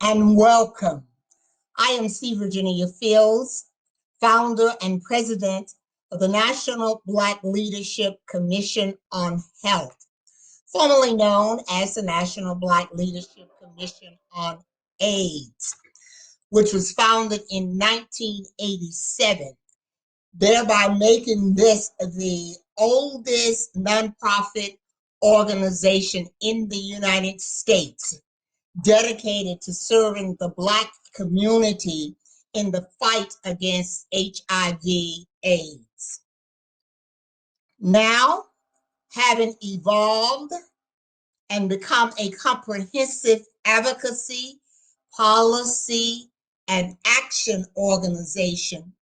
and welcome. I am C. Virginia Fields, founder and president of the National Black Leadership Commission on Health, formerly known as the National Black Leadership Commission on AIDS, which was founded in 1987, thereby making this the oldest nonprofit organization in the United States dedicated to serving the Black community in the fight against HIV/AIDS. Now, having evolved and become a comprehensive advocacy, policy, and action organization,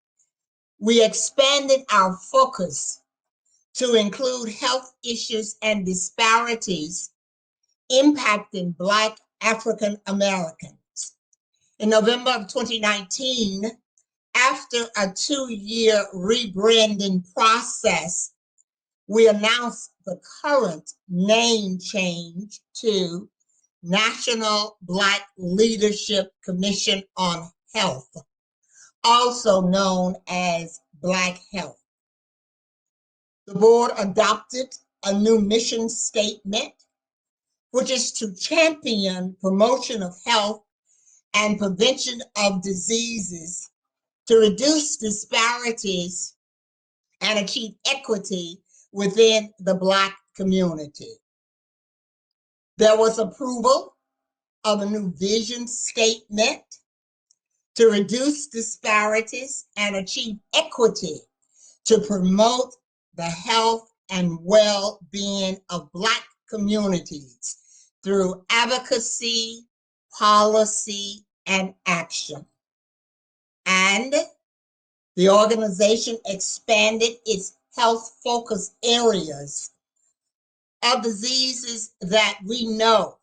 we expanded our focus to include health issues and disparities impacting Black African Americans. In November of 2019, after a 2-year rebranding process, we announced the current name change to National Black Leadership Commission on Health, also known as Black Health. The board adopted a new mission statement, which is to champion promotion of health and prevention of diseases to reduce disparities and achieve equity within the Black community. There was approval of a new vision statement to reduce disparities and achieve equity to promote the health and well-being of Black communities through advocacy, policy, and action. And the organization expanded its health focus areas of diseases that we know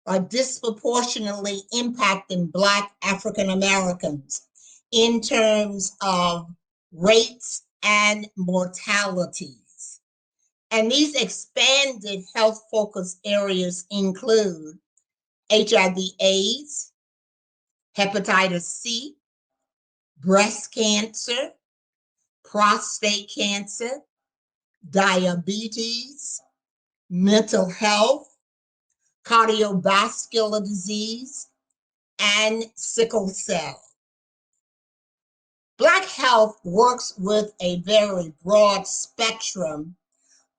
are disproportionately impacting Black African Americans in terms of rates and mortalities. And these expanded health focus areas include HIV/AIDS, Hepatitis C, breast cancer, prostate cancer, diabetes, mental health, cardiovascular disease, and sickle cell. Black Health works with a very broad spectrum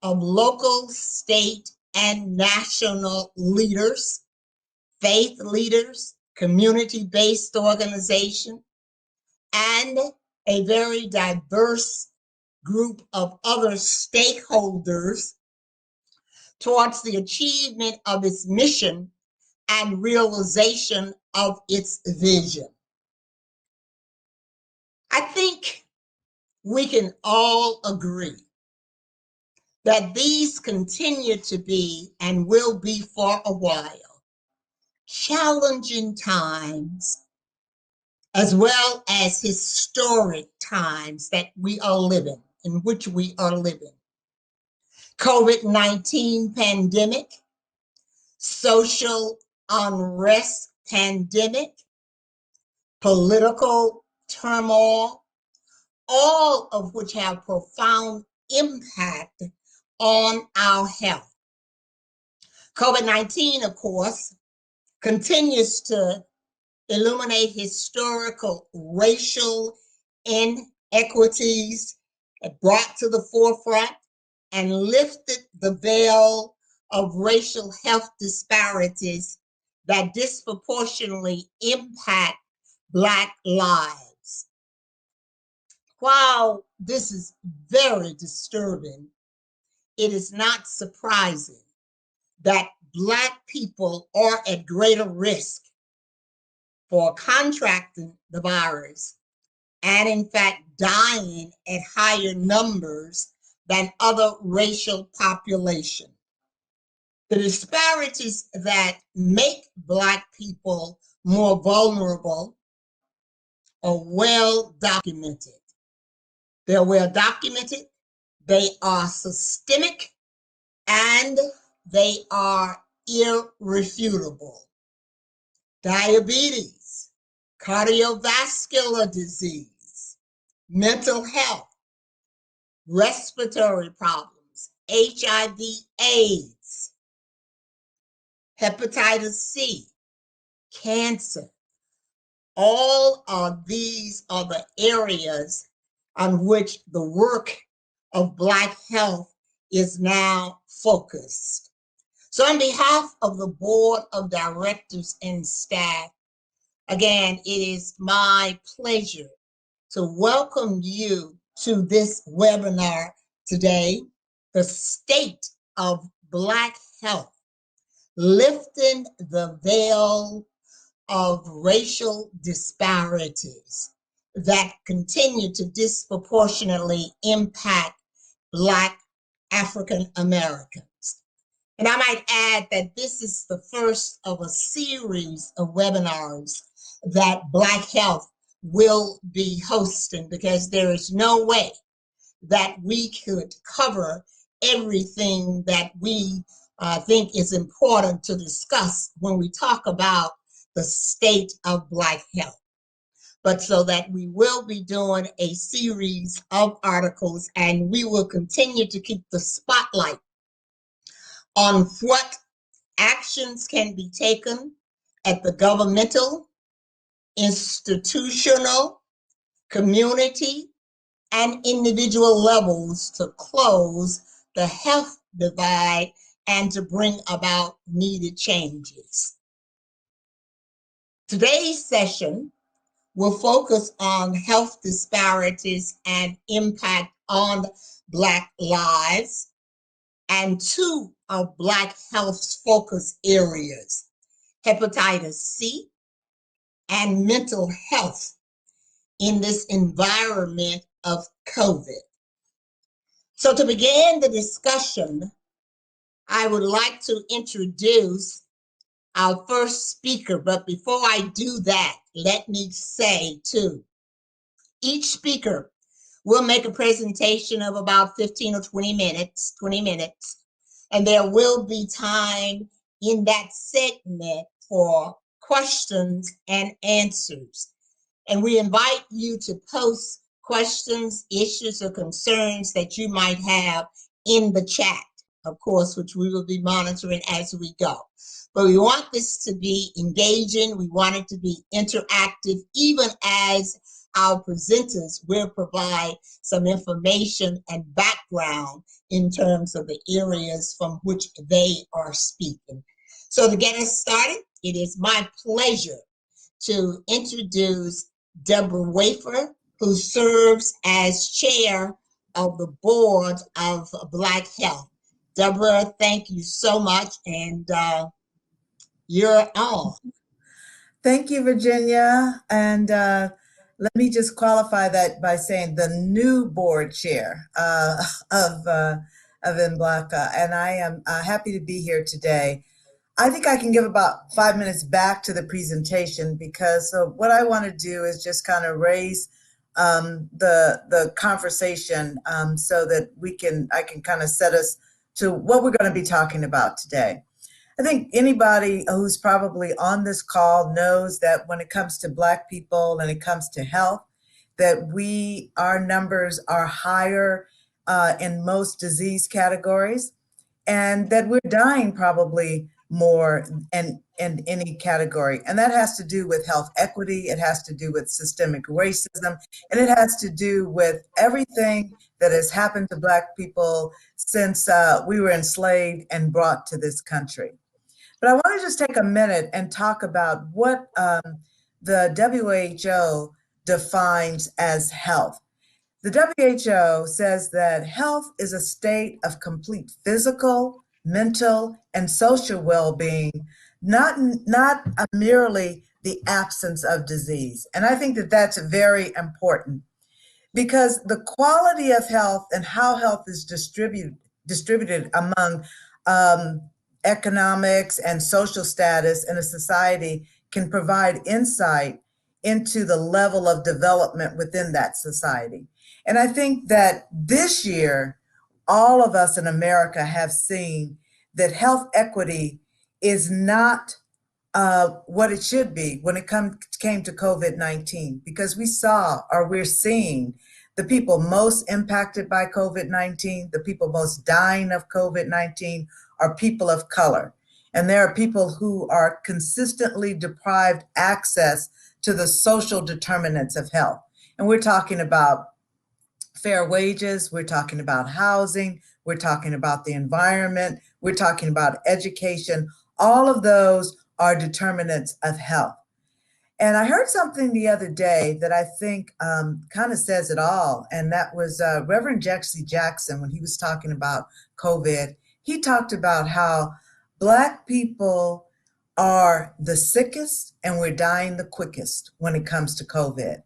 of local, state, and national leaders, faith leaders, community-based organizations, and a very diverse group of other stakeholders towards the achievement of its mission and realization of its vision. I think we can all agree that these continue to be and will be for a while challenging times, as well as historic times that we are living, in which we are living. COVID-19 pandemic, social unrest pandemic, political turmoil, all of which have profound impact on our health. COVID-19, of course, continues to illuminate historical racial inequities brought to the forefront and lifted the veil of racial health disparities that disproportionately impact Black lives. While this is very disturbing, it is not surprising that Black people are at greater risk for contracting the virus and, in fact, dying at higher numbers than other racial populations. The disparities that make Black people more vulnerable are well documented. They're well documented, they are systemic, and they are irrefutable. diabetes, cardiovascular disease, mental health, respiratory problems, HIV/AIDS, hepatitis C, cancer. All of these are the areas on which the work of Black health is now focused. So on behalf of the board of directors and staff, again, it is my pleasure to welcome you to this webinar today, The State of Black Health, Lifting the Veil of Racial Disparities that continue to disproportionately impact Black African Americans. And I might add that this is the first of a series of webinars that Black Health will be hosting, because there is no way that we could cover everything that we think is important to discuss when we talk about the state of Black health. But so that we will be doing a series of articles, and we will continue to keep the spotlight on what actions can be taken at the governmental, institutional, community, and individual levels to close the health divide and to bring about needed changes. Today's session will focus on health disparities and impact on Black lives, and two of Black health's focus areas, hepatitis C and mental health in this environment of COVID. So to begin the discussion, I would like to introduce our first speaker. But before I do that, let me say too, each speaker will make a presentation of about 15 or 20 minutes, and there will be time in that segment for questions and answers. And we invite you to post questions, issues, or concerns that you might have in the chat, of course, which we will be monitoring as we go. But we want this to be engaging. We want it to be interactive, even as our presenters will provide some information and background in terms of the areas from which they are speaking. So to get us started, it is my pleasure to introduce Deborah Wafer, who serves as chair of the board of Black Health. Deborah, thank you so much, and you're on. Thank you, Virginia. And let me just qualify that by saying the new board chair of MBLACA, and I am happy to be here today. I think I can give about 5 minutes back to the presentation, because what I want to do is just kind of raise the conversation so that I can kind of set us to what we're going to be talking about today. I think anybody who's probably on this call knows that when it comes to Black people and it comes to health, that our numbers are higher in most disease categories, and that we're dying probably more in any category. And that has to do with health equity, it has to do with systemic racism, and it has to do with everything that has happened to Black people since we were enslaved and brought to this country. But I want to just take a minute and talk about what the WHO defines as health. The WHO says that health is a state of complete physical, mental, and social well-being, not merely the absence of disease. And I think that that's very important, because the quality of health and how health is distributed among economics and social status in a society can provide insight into the level of development within that society. And I think that this year, all of us in America have seen that health equity is not what it should be when it came to COVID-19, because we saw, or we're seeing, the people most impacted by COVID-19, the people most dying of COVID-19 are people of color. And there are people who are consistently deprived access to the social determinants of health. And we're talking about fair wages, we're talking about housing, we're talking about the environment, we're talking about education. All of those are determinants of health. And I heard something the other day that I think kind of says it all. And that was Reverend Jesse Jackson, when he was talking about COVID. He talked about how Black people are the sickest and we're dying the quickest when it comes to COVID.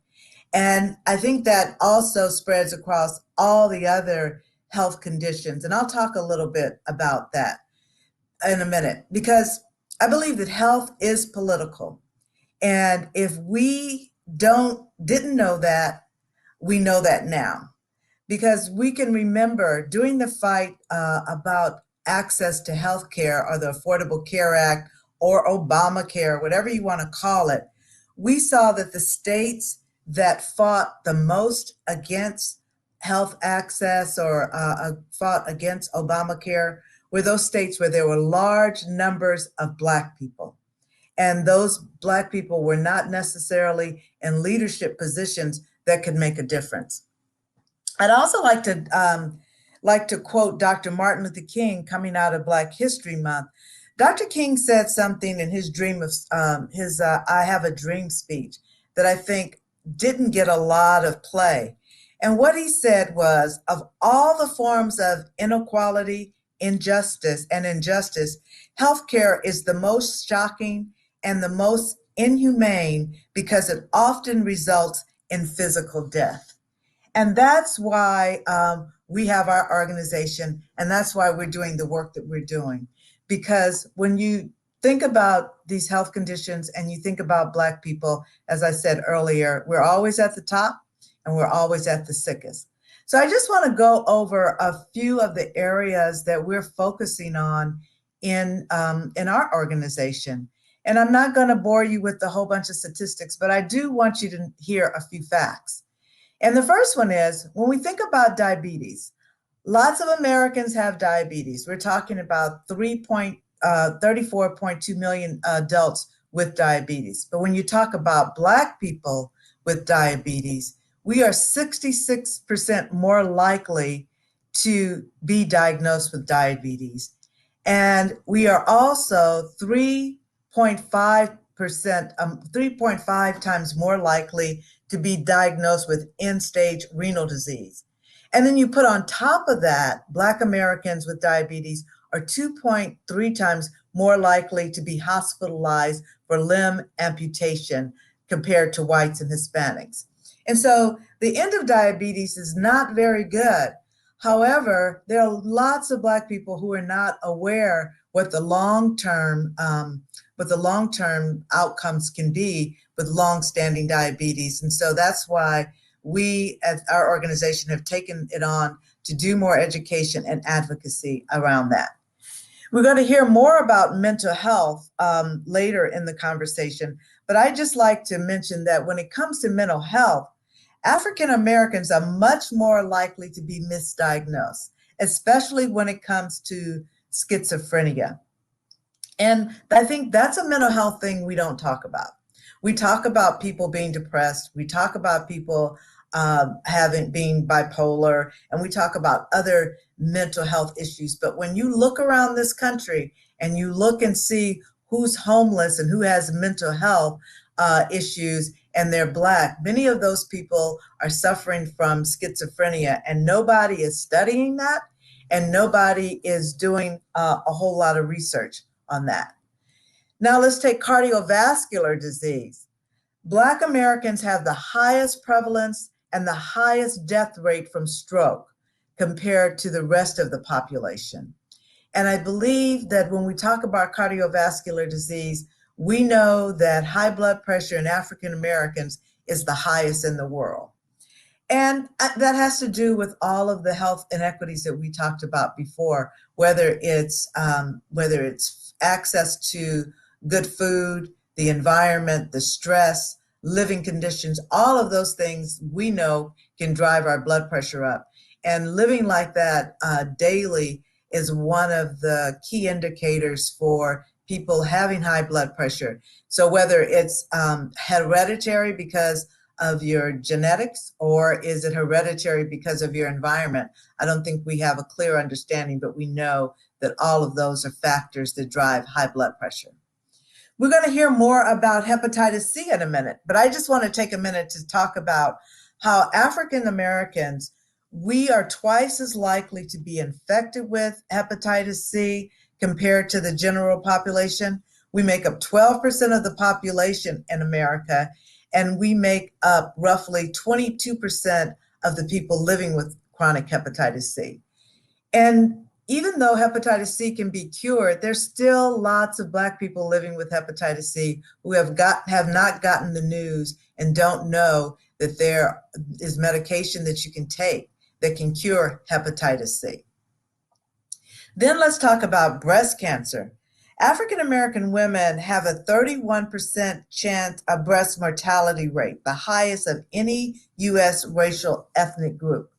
And I think that also spreads across all the other health conditions. And I'll talk a little bit about that in a minute, because I believe that health is political. And if we didn't know that, we know that now. Because we can remember during the fight about access to health care, or the Affordable Care Act, or Obamacare, whatever you want to call it, we saw that the states that fought the most against health access, or fought against Obamacare, were those states where there were large numbers of Black people. And those Black people were not necessarily in leadership positions that could make a difference. I'd also like to quote Dr. Martin Luther King coming out of Black History Month. Dr. King said something in his I Have a Dream speech that I think didn't get a lot of play. And what he said was, of all the forms of inequality, injustice, healthcare is the most shocking and the most inhumane because it often results in physical death. And that's why we have our organization, and that's why we're doing the work that we're doing. Because when you think about these health conditions and you think about Black people, as I said earlier, we're always at the top and we're always at the sickest. So I just want to go over a few of the areas that we're focusing on in our organization. And I'm not going to bore you with a whole bunch of statistics, but I do want you to hear a few facts. And the first one is, when we think about diabetes, lots of Americans have diabetes. We're talking about 34.2 million adults with diabetes. But when you talk about Black people with diabetes, we are 66% more likely to be diagnosed with diabetes. And we are also 3.5 times more likely to be diagnosed with end-stage renal disease. And then you put on top of that, Black Americans with diabetes are 2.3 times more likely to be hospitalized for limb amputation compared to whites and Hispanics. And so the end of diabetes is not very good. However, there are lots of Black people who are not aware what the long-term outcomes can be with long-standing diabetes. And so that's why we at our organization have taken it on to do more education and advocacy around that. We're going to hear more about mental health later in the conversation, but I'd just like to mention that when it comes to mental health, African Americans are much more likely to be misdiagnosed, especially when it comes to schizophrenia. And I think that's a mental health thing we don't talk about. We talk about people being depressed. We talk about people being bipolar, and we talk about other mental health issues. But when you look around this country and you look and see who's homeless and who has mental health issues and they're Black, many of those people are suffering from schizophrenia, and nobody is studying that, and nobody is doing a whole lot of research on that. Now let's take cardiovascular disease. Black Americans have the highest prevalence and the highest death rate from stroke compared to the rest of the population. And I believe that when we talk about cardiovascular disease, we know that high blood pressure in African Americans is the highest in the world. And that has to do with all of the health inequities that we talked about before, whether it's access to good food, the environment, the stress, living conditions, all of those things we know can drive our blood pressure up. And living like that daily is one of the key indicators for people having high blood pressure. So whether it's hereditary because of your genetics, or is it hereditary because of your environment? I don't think we have a clear understanding, but we know that all of those are factors that drive high blood pressure. We're going to hear more about hepatitis C in a minute, but I just want to take a minute to talk about how African Americans, we are twice as likely to be infected with hepatitis C compared to the general population. We make up 12% of the population in America, and we make up roughly 22% of the people living with chronic hepatitis C. And even though hepatitis C can be cured, there's still lots of Black people living with hepatitis C who have not gotten the news and don't know that there is medication that you can take that can cure hepatitis C. Then let's talk about breast cancer. African American women have a 31% chance of breast mortality rate, the highest of any U.S. racial ethnic group.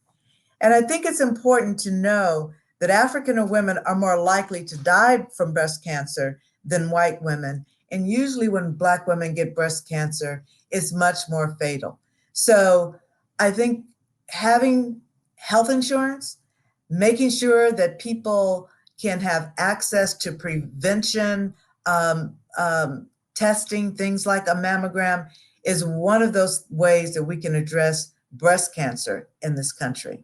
And I think it's important to know that African women are more likely to die from breast cancer than white women. And usually when Black women get breast cancer, it's much more fatal. So I think having health insurance, making sure that people can have access to prevention, testing, things like a mammogram, is one of those ways that we can address breast cancer in this country.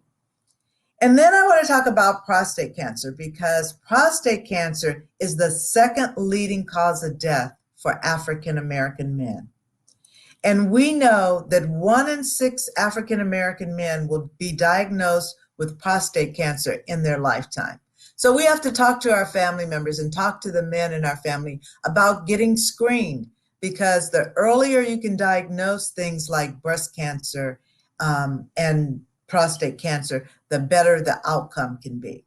And then I want to talk about prostate cancer, because prostate cancer is the second leading cause of death for African American men. And we know that 1 in 6 African American men will be diagnosed with prostate cancer in their lifetime. So we have to talk to our family members and talk to the men in our family about getting screened, because the earlier you can diagnose things like breast cancer and prostate cancer, the better the outcome can be.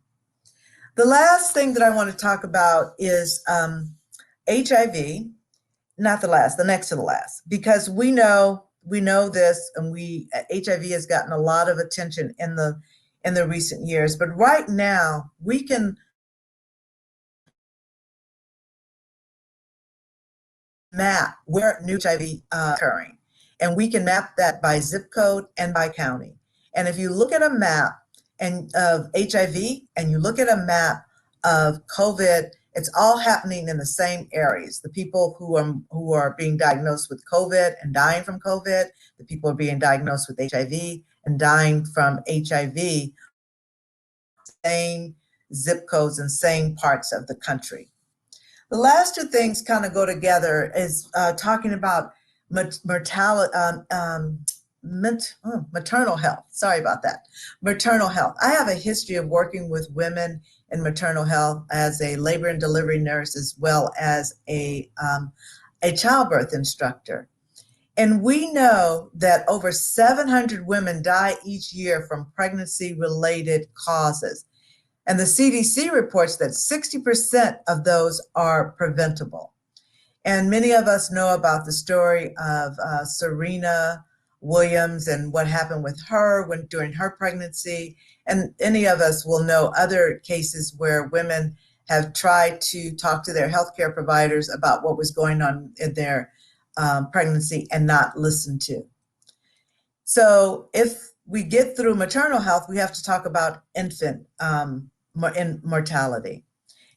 The last thing that I want to talk about is HIV. Not the last, the next to the last, because we know this, and HIV has gotten a lot of attention in the recent years. But right now, we can map where new HIV occurring, and we can map that by zip code and by county. And if you look at a map of HIV and you look at a map of COVID, it's all happening in the same areas. The people who are being diagnosed with COVID and dying from COVID, the people who are being diagnosed with HIV and dying from HIV, same zip codes and same parts of the country. The last two things kind of go together, is talking about maternal health. Sorry about that. Maternal health. I have a history of working with women in maternal health as a labor and delivery nurse, as well as a childbirth instructor. And we know that over 700 women die each year from pregnancy-related causes. And the CDC reports that 60% of those are preventable. And many of us know about the story of Serena Williams and what happened with her during her pregnancy. And any of us will know other cases where women have tried to talk to their healthcare providers about what was going on in their pregnancy and not listened to. So if we get through maternal health, we have to talk about infant mortality.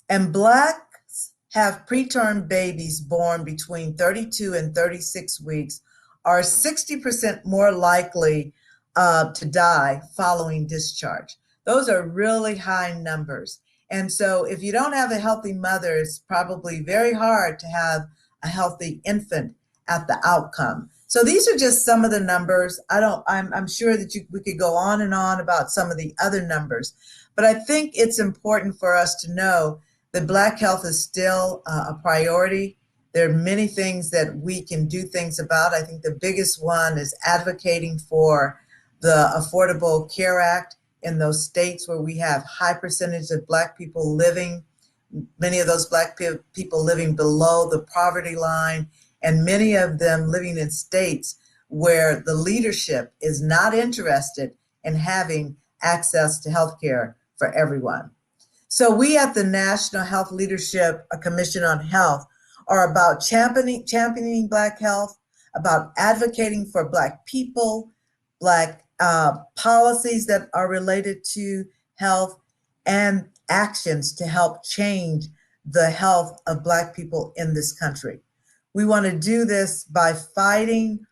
And Blacks have preterm babies born between 32 and 36 weeks are 60% more likely to die following discharge. Those are really high numbers. And so if you don't have a healthy mother, it's probably very hard to have a healthy infant at the outcome. So these are just some of the numbers. I'm sure that we could go on and on about some of the other numbers, but I think it's important for us to know that Black health is still a priority. There are many things that we can do things about. I think the biggest one is advocating for the Affordable Care Act in those states where we have high percentage of Black people living many of those Black people living below the poverty line, and many of them living in states where the leadership is not interested in having access to health care for everyone. So we at the National Health Leadership Commission on Health are about championing Black health, about advocating for Black people, Black policies that are related to health, and actions to help change the health of Black people in this country. We want to do this by fighting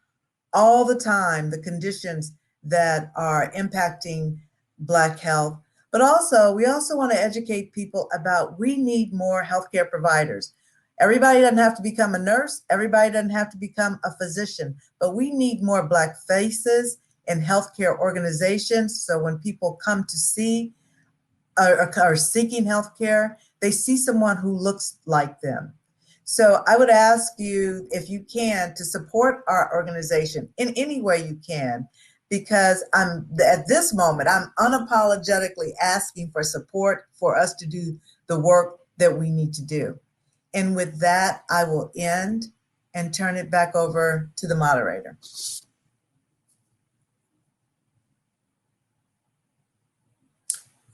all the time the conditions that are impacting Black health. But also, we also want to educate people about we need more healthcare providers. Everybody doesn't have to become a nurse. Everybody doesn't have to become a physician, but we need more Black faces in healthcare organizations. So when people come to see or are seeking healthcare, they see someone who looks like them. So I would ask you, if you can, to support our organization in any way you can, because at this moment, I'm unapologetically asking for support for us to do the work that we need to do. And with that, I will end and turn it back over to the moderator.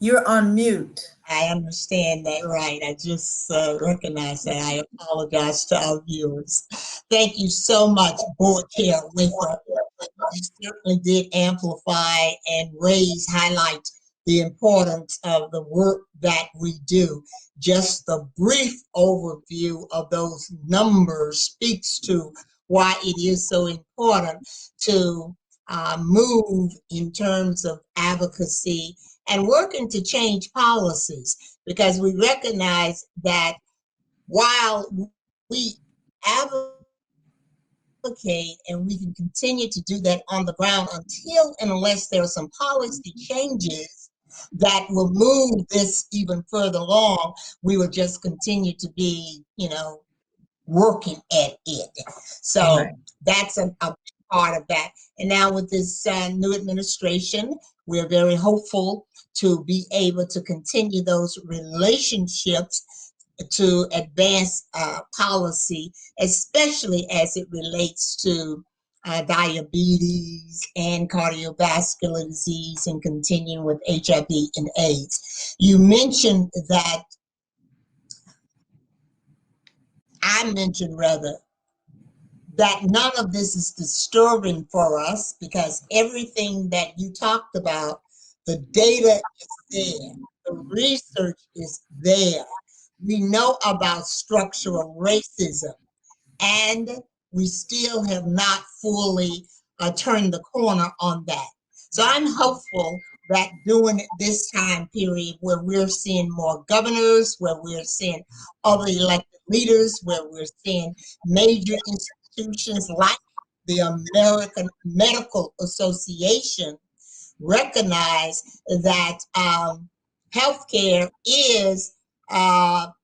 You're on mute. I understand that, right. I just recognize that. I apologize to our viewers. Thank you so much, Board Chair Wafer. You certainly did amplify and highlight the importance of the work that we do. Just the brief overview of those numbers speaks to why it is so important to move in terms of advocacy and working to change policies, because we recognize that while we advocate, and we can continue to do that on the ground until and unless there are some policy changes that will move this even further along, we will just continue to be, working at it. So that's a part of that. And now with this new administration, we're very hopeful to be able to continue those relationships to advance policy, especially as it relates to diabetes and cardiovascular disease, and continuing with HIV and AIDS. You mentioned that, that none of this is disturbing for us, because everything that you talked about, the data is there, the research is there. We know about structural racism, and we still have not fully turned the corner on that. So I'm hopeful that during this time period where we're seeing more governors, where we're seeing other elected leaders, where we're seeing major institutions like the American Medical Association recognize that healthcare is about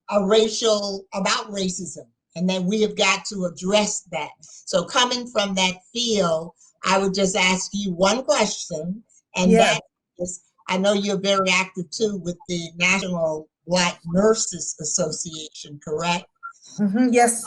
racism, and that we have got to address that. So coming from that field, I would just ask you one question, and that is, I know you're very active too with the National Black Nurses Association, correct? Mm-hmm, yes.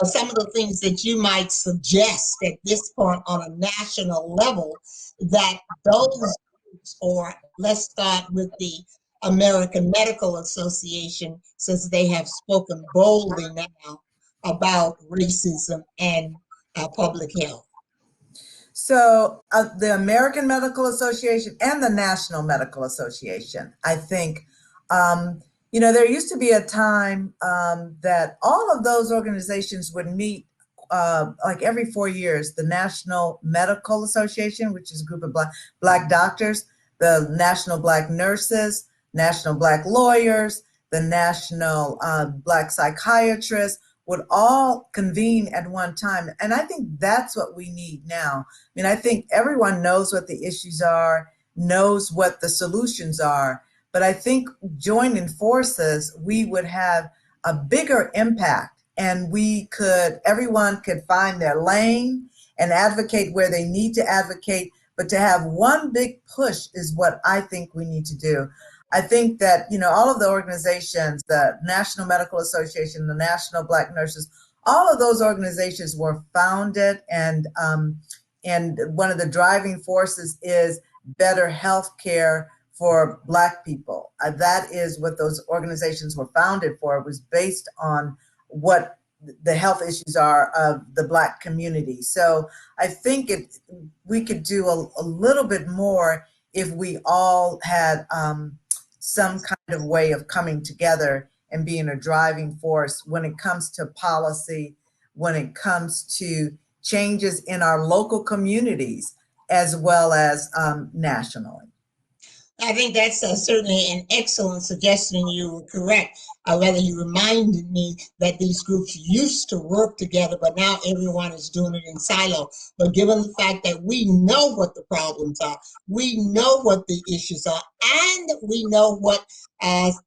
Some of the things that you might suggest at this point on a national level that those groups, or let's start with the American Medical Association, since they have spoken boldly now about racism and public health. So the American Medical Association and the National Medical Association, I think, there used to be a time that all of those organizations would meet like every 4 years. The National Medical Association, which is a group of Black doctors, the National Black Nurses, National Black Lawyers, the National Black Psychiatrists, would all convene at one time. And I think that's what we need now. I mean, I think everyone knows what the issues are, knows what the solutions are, but I think joining forces, we would have a bigger impact, and everyone could find their lane and advocate where they need to advocate, but to have one big push is what I think we need to do. I think that, all of the organizations, the National Medical Association, the National Black Nurses, all of those organizations were founded, and one of the driving forces is better health care for Black people. That is what those organizations were founded for. It was based on what the health issues are of the Black community. So I think we could do a little bit more if we all had some kind of way of coming together and being a driving force when it comes to policy, when it comes to changes in our local communities, as well as nationally. I think that's certainly an excellent suggestion. You were correct. Rather, you reminded me that these groups used to work together, but now everyone is doing it in silo. But given the fact that we know what the problems are, we know what the issues are, and we know what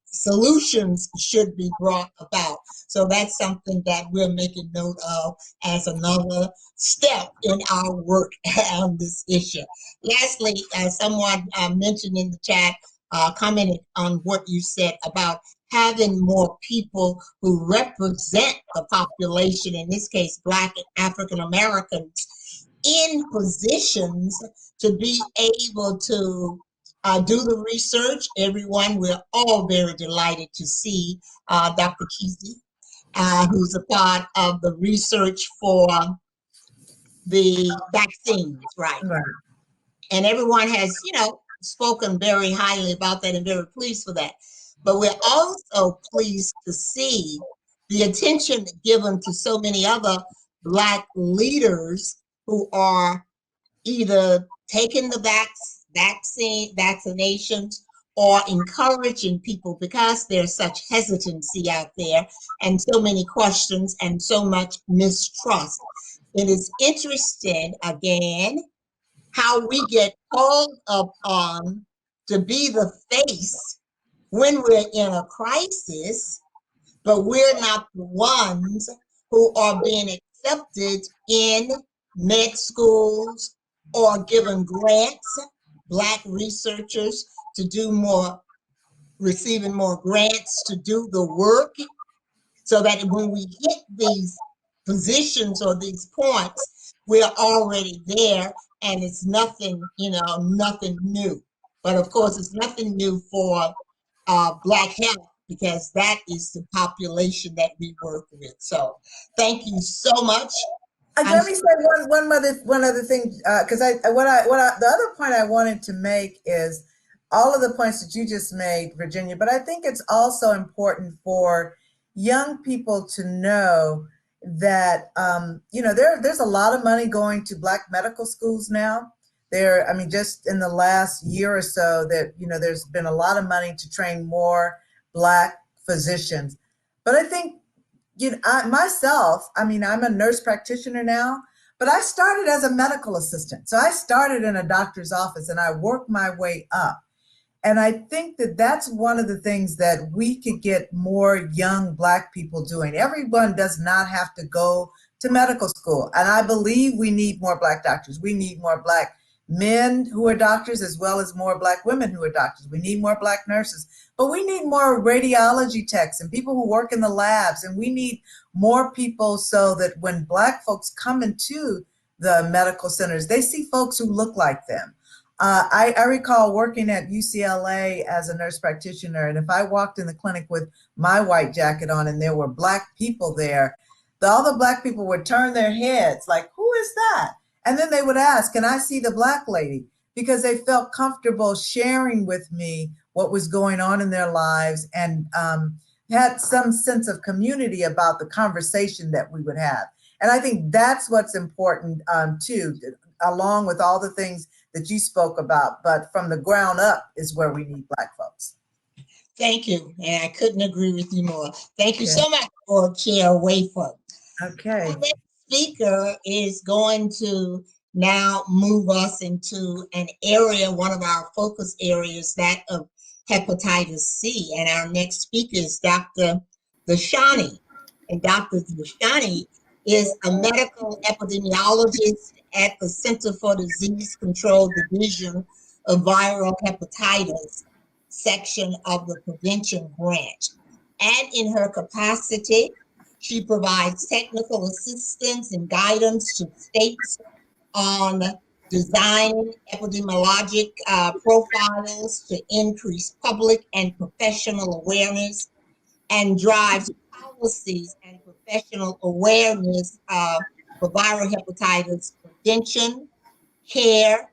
solutions should be brought about. So that's something that we're making note of as another step in our work on this issue. Lastly, someone mentioned in the chat, commented on what you said about having more people who represent the population, in this case, Black and African Americans, in positions to be able to do the research. Everyone, we're all very delighted to see Dr. Kesey, who's a part of the research for the vaccines, right? And everyone has, spoken very highly about that and very pleased for that. But we're also pleased to see the attention given to so many other Black leaders who are either taking the vaccinations or encouraging people, because there's such hesitancy out there and so many questions and so much mistrust. It is interesting, again, how we get called upon to be the face when we're in a crisis, but we're not the ones who are being accepted in med schools or given grants. Black researchers to do more, receiving more grants to do the work, so that when we hit these positions or these points, we're already there, and it's nothing, nothing new. But of course, it's nothing new for Black health, because that is the population that we work with. So thank you so much. Let me say one other thing, because the other point I wanted to make is all of the points that you just made, Virginia, but I think it's also important for young people to know that, there's a lot of money going to Black medical schools now. Just in the last year or so that, there's been a lot of money to train more Black physicians. But I think, I'm a nurse practitioner now, but I started as a medical assistant. So I started in a doctor's office and I worked my way up. And I think that that's one of the things that we could get more young Black people doing. Everyone does not have to go to medical school. And I believe we need more Black doctors. We need more Black men who are doctors, as well as more Black women who are doctors. We need more Black nurses, but we need more radiology techs and people who work in the labs. And we need more people so that when Black folks come into the medical centers, they see folks who look like them. I recall working at UCLA as a nurse practitioner, and if I walked in the clinic with my white jacket on and there were Black people there, all the Black people would turn their heads like, who is that? And then they would ask, can I see the Black lady? Because they felt comfortable sharing with me what was going on in their lives, and had some sense of community about the conversation that we would have. And I think that's what's important too, along with all the things that you spoke about, but from the ground up is where we need Black folks. Thank you. And I couldn't agree with you more. Thank you so much for Chair Wafer. Okay. Our next speaker is going to now move us into an area, one of our focus areas, that of hepatitis C. And our next speaker is Dr. Doshani. And Dr. Doshani is a medical epidemiologist at the Center for Disease Control Division of Viral Hepatitis section of the prevention branch. And in her capacity, she provides technical assistance and guidance to states on designing epidemiologic profiles to increase public and professional awareness, and drives policies and professional awareness for viral hepatitis prevention, care,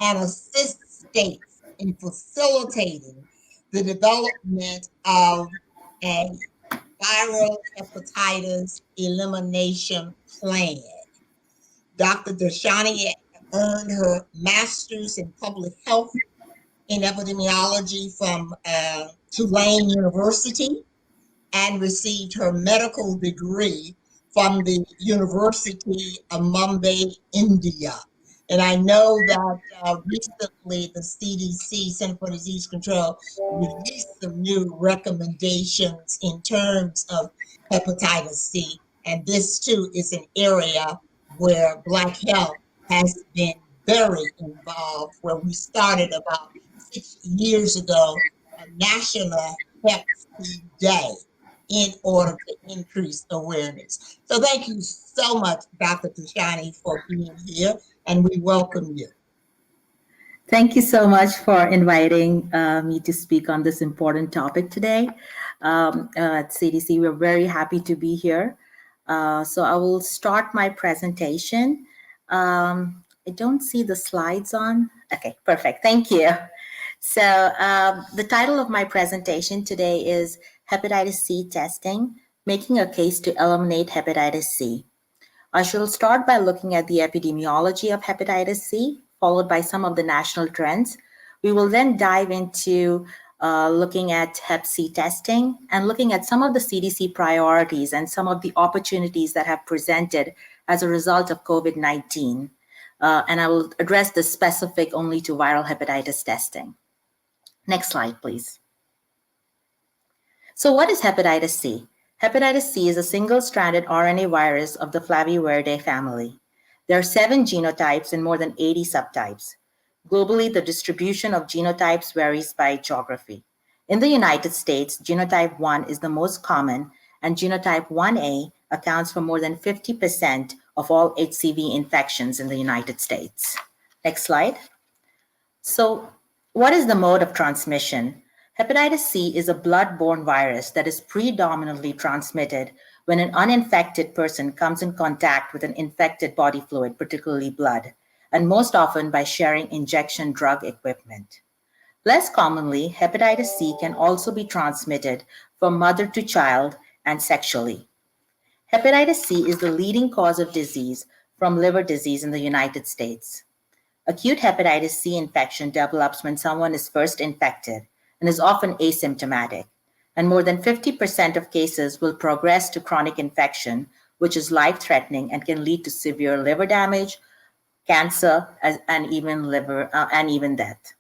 and assists states in facilitating the development of a viral hepatitis elimination plan. Dr. Doshani earned her master's in public health in epidemiology from Tulane University and received her medical degree from the University of Mumbai, India. And I know that recently the CDC, Center for Disease Control, released some new recommendations in terms of hepatitis C. And this too is an area where Black Health has been very involved, where we started about 6 years ago a national Hep C Day in order to increase awareness. So thank you so much, Dr. Doshani, for being here, and we welcome you. Thank you so much for inviting me to speak on this important topic today. At CDC, we're very happy to be here. So I will start my presentation. I don't see the slides on. Okay, perfect. Thank you. So the title of my presentation today is Hepatitis C Testing, Making a Case to Eliminate Hepatitis C. I shall start by looking at the epidemiology of hepatitis C, followed by some of the national trends. We will then dive into looking at Hep C testing and looking at some of the CDC priorities and some of the opportunities that have presented as a result of COVID-19. And I will address this specific only to viral hepatitis testing. Next slide, please. So what is hepatitis C? Hepatitis C is a single-stranded RNA virus of the Flaviviridae family. There are 7 genotypes and more than 80 subtypes. Globally, the distribution of genotypes varies by geography. In the United States, genotype 1 is the most common, and genotype 1A accounts for more than 50% of all HCV infections in the United States. Next slide. So, what is the mode of transmission? Hepatitis C is a blood-borne virus that is predominantly transmitted when an uninfected person comes in contact with an infected body fluid, particularly blood, and most often by sharing injection drug equipment. Less commonly, hepatitis C can also be transmitted from mother to child and sexually. Hepatitis C is the leading cause of disease from liver disease in the United States. Acute hepatitis C infection develops when someone is first infected and is often asymptomatic, and more than 50% of cases will progress to chronic infection, which is life-threatening and can lead to severe liver damage, cancer, and even death.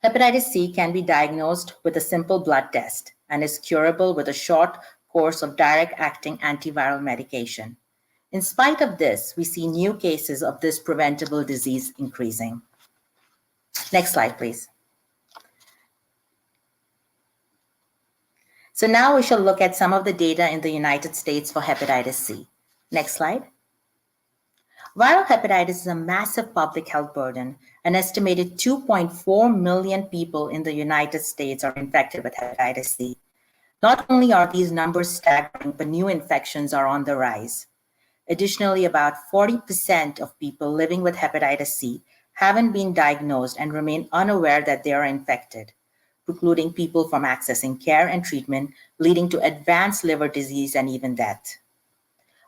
Hepatitis C can be diagnosed with a simple blood test and is curable with a short course of direct-acting antiviral medication. In spite of this, we see new cases of this preventable disease increasing. Next slide, please. So now we shall look at some of the data in the United States for hepatitis C. Next slide. Viral hepatitis is a massive public health burden. An estimated 2.4 million people in the United States are infected with hepatitis C. Not only are these numbers staggering, but new infections are on the rise. Additionally, about 40% of people living with hepatitis C haven't been diagnosed and remain unaware that they are infected, precluding people from accessing care and treatment, leading to advanced liver disease and even death.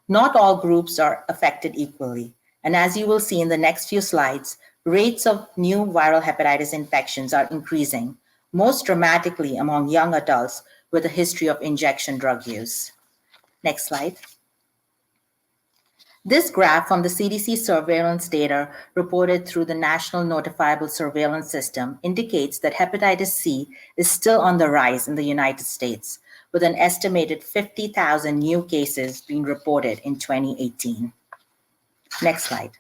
Not all groups are affected equally, and as you will see in the next few slides, rates of new viral hepatitis infections are increasing, most dramatically among young adults with a history of injection drug use. Next slide. This graph from the CDC surveillance data reported through the National Notifiable Surveillance System indicates that hepatitis C is still on the rise in the United States, with an estimated 50,000 new cases being reported in 2018. Next slide.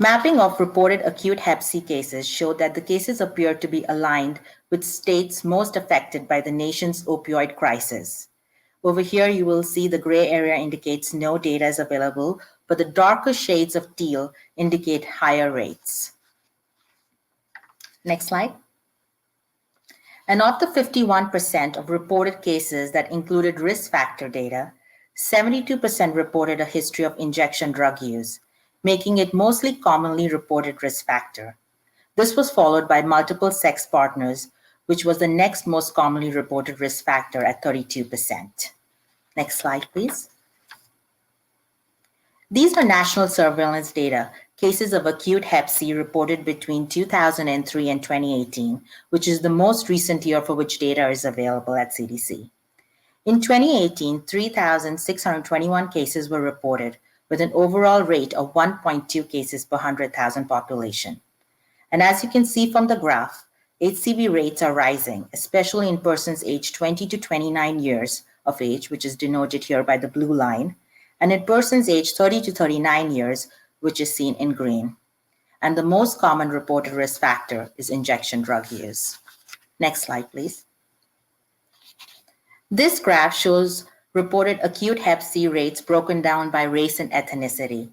Mapping of reported acute Hep C cases showed that the cases appeared to be aligned with states most affected by the nation's opioid crisis. Over here, you will see the gray area indicates no data is available, but the darker shades of teal indicate higher rates. Next slide. And of the 51% of reported cases that included risk factor data, 72% reported a history of injection drug use, making it mostly commonly reported risk factor. This was followed by multiple sex partners, which was the next most commonly reported risk factor at 32%. Next slide, please. These are national surveillance data, cases of acute Hep C reported between 2003 and 2018, which is the most recent year for which data is available at CDC. In 2018, 3,621 cases were reported, with an overall rate of 1.2 cases per 100,000 population. And as you can see from the graph, HCV rates are rising, especially in persons aged 20 to 29 years of age, which is denoted here by the blue line, and in persons aged 30 to 39 years, which is seen in green. And the most common reported risk factor is injection drug use. Next slide, please. This graph shows reported acute Hep C rates broken down by race and ethnicity.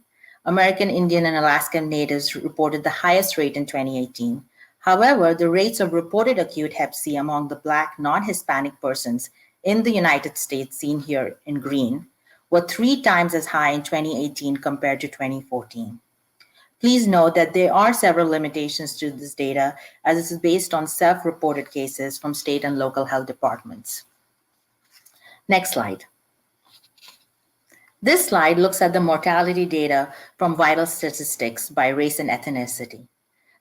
American Indian and Alaskan Natives reported the highest rate in 2018. However, the rates of reported acute Hep C among the Black non-Hispanic persons in the United States, seen here in green, were 3 times as high in 2018 compared to 2014. Please note that there are several limitations to this data, as this is based on self-reported cases from state and local health departments. Next slide. This slide looks at the mortality data from vital statistics by race and ethnicity.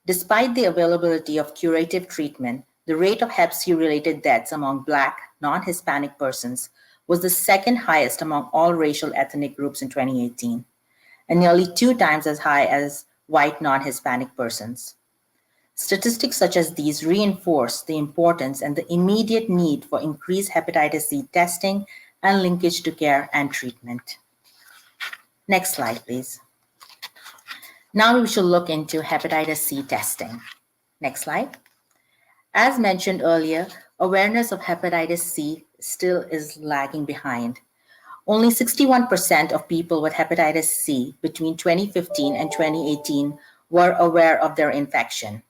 Despite the availability of curative treatment, the rate of Hep C-related deaths among Black, non-Hispanic persons was the second highest among all racial ethnic groups in 2018, and nearly 2 times as high as white non-Hispanic persons. Statistics such as these reinforce the importance and the immediate need for increased hepatitis C testing and linkage to care and treatment. Next slide, please. Now we shall look into hepatitis C testing. Next slide. As mentioned earlier, awareness of hepatitis C still is lagging behind. Only 61% of people with hepatitis C between 2015 and 2018 were aware of their infection.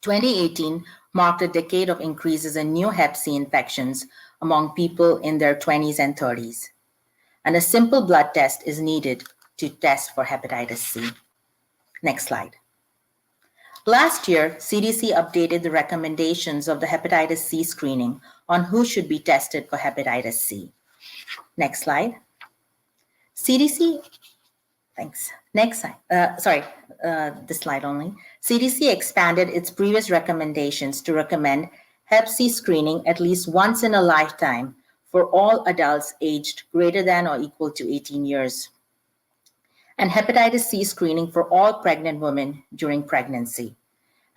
2018 marked a decade of increases in new Hep C infections among people in their 20s and 30s. And a simple blood test is needed to test for hepatitis C. Next slide. Last year, CDC updated the recommendations of the hepatitis C screening on who should be tested for hepatitis C. Next slide. CDC, thanks. Next slide. This slide only. CDC expanded its previous recommendations to recommend Hep C screening at least once in a lifetime for all adults aged greater than or equal to 18 years, and hepatitis C screening for all pregnant women during pregnancy,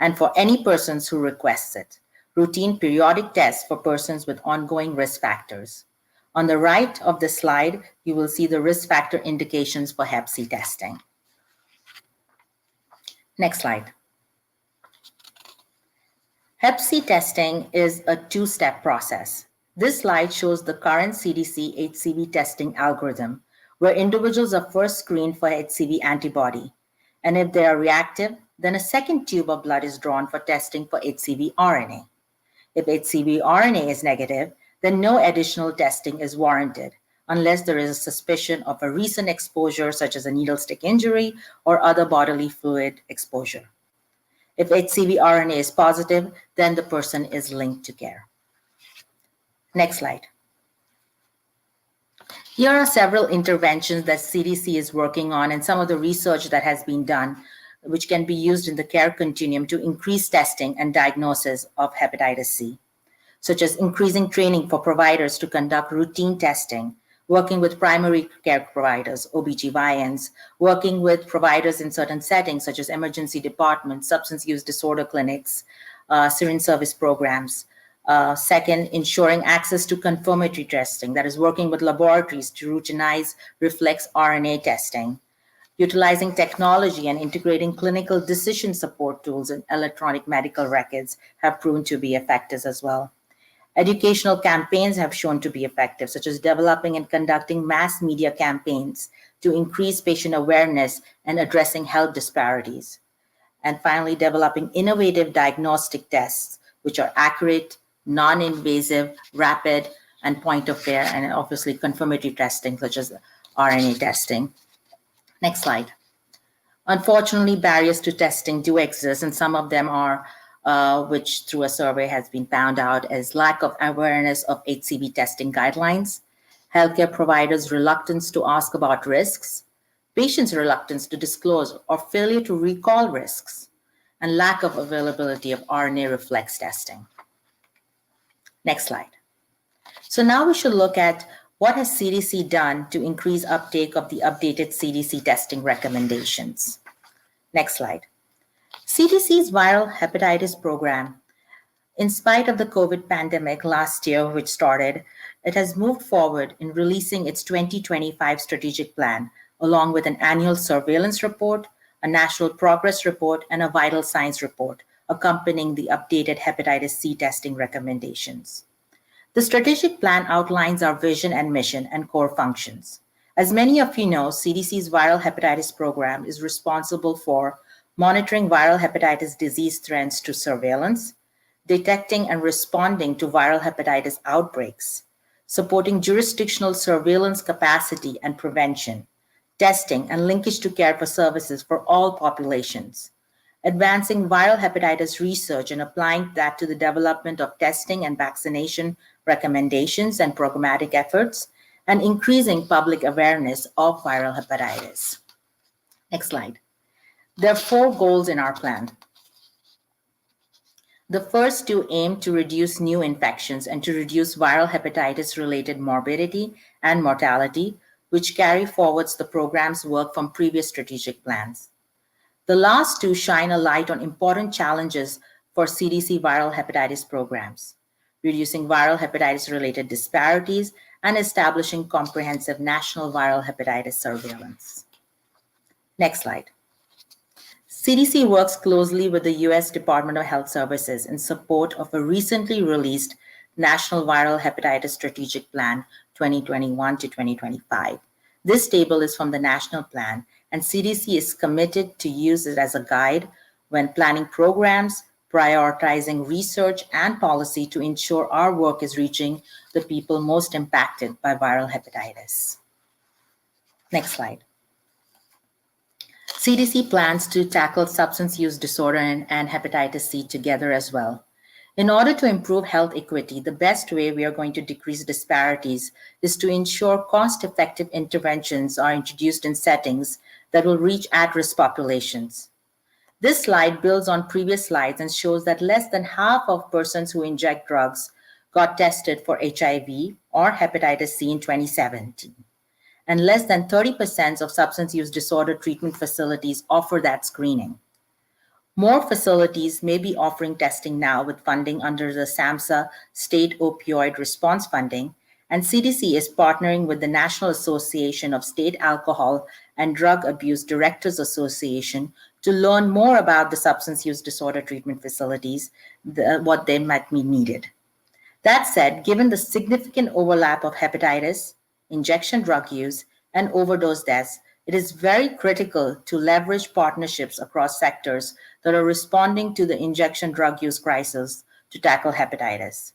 and for any persons who request it, routine periodic tests for persons with ongoing risk factors. On the right of the slide, you will see the risk factor indications for Hep C testing. Next slide. Hep C testing is a 2-step process. This slide shows the current CDC HCV testing algorithm, where individuals are first screened for HCV antibody. And if they are reactive, then a second tube of blood is drawn for testing for HCV RNA. If HCV RNA is negative, then no additional testing is warranted unless there is a suspicion of a recent exposure, such as a needle stick injury or other bodily fluid exposure. If HCV RNA is positive, then the person is linked to care. Next slide. Here are several interventions that CDC is working on and some of the research that has been done, which can be used in the care continuum to increase testing and diagnosis of hepatitis C, such as increasing training for providers to conduct routine testing, working with primary care providers, OBGYNs, working with providers in certain settings, such as emergency departments, substance use disorder clinics, syringe service programs. Second, ensuring access to confirmatory testing, that is working with laboratories to routinize reflex RNA testing. Utilizing technology and integrating clinical decision support tools and electronic medical records have proven to be effective as well. Educational campaigns have shown to be effective, such as developing and conducting mass media campaigns to increase patient awareness and addressing health disparities. And finally, developing innovative diagnostic tests, which are accurate, non-invasive, rapid, and point of care, and obviously confirmatory testing, such as RNA testing. Next slide. Unfortunately, barriers to testing do exist, and some of them are, which through a survey has been found out, as lack of awareness of HCV testing guidelines, healthcare providers' reluctance to ask about risks, patients' reluctance to disclose or failure to recall risks, and lack of availability of RNA reflex testing. Next slide. So now we should look at what has CDC done to increase uptake of the updated CDC testing recommendations. Next slide. CDC's viral hepatitis program, in spite of the COVID pandemic last year, which started, it has moved forward in releasing its 2025 strategic plan, along with an annual surveillance report, a national progress report, and a vital signs report, accompanying the updated hepatitis C testing recommendations. The strategic plan outlines our vision and mission and core functions. As many of you know, CDC's viral hepatitis program is responsible for monitoring viral hepatitis disease trends to surveillance, detecting and responding to viral hepatitis outbreaks, supporting jurisdictional surveillance capacity and prevention, testing and linkage to care for services for all populations, advancing viral hepatitis research and applying that to the development of testing and vaccination recommendations and programmatic efforts, and increasing public awareness of viral hepatitis. Next slide. There are 4 goals in our plan. The first two aim to reduce new infections and to reduce viral hepatitis-related morbidity and mortality, which carry forwards the program's work from previous strategic plans. The last two shine a light on important challenges for CDC viral hepatitis programs, reducing viral hepatitis-related disparities and establishing comprehensive national viral hepatitis surveillance. Next slide. CDC works closely with the U.S. Department of Health Services in support of a recently released National Viral Hepatitis Strategic Plan 2021 to 2025. This table is from the national plan, and CDC is committed to use it as a guide when planning programs, prioritizing research and policy to ensure our work is reaching the people most impacted by viral hepatitis. Next slide. CDC plans to tackle substance use disorder and hepatitis C together as well. In order to improve health equity, the best way we are going to decrease disparities is to ensure cost-effective interventions are introduced in settings that will reach at-risk populations. This slide builds on previous slides and shows that less than half of persons who inject drugs got tested for HIV or hepatitis C in 2017. And less than 30% of substance use disorder treatment facilities offer that screening. More facilities may be offering testing now with funding under the SAMHSA State Opioid Response Funding, and CDC is partnering with the National Association of State Alcohol and Drug Abuse Directors Association to learn more about the substance use disorder treatment facilities, what they might be needed. That said, given the significant overlap of hepatitis, injection drug use, and overdose deaths, it is very critical to leverage partnerships across sectors that are responding to the injection drug use crisis to tackle hepatitis.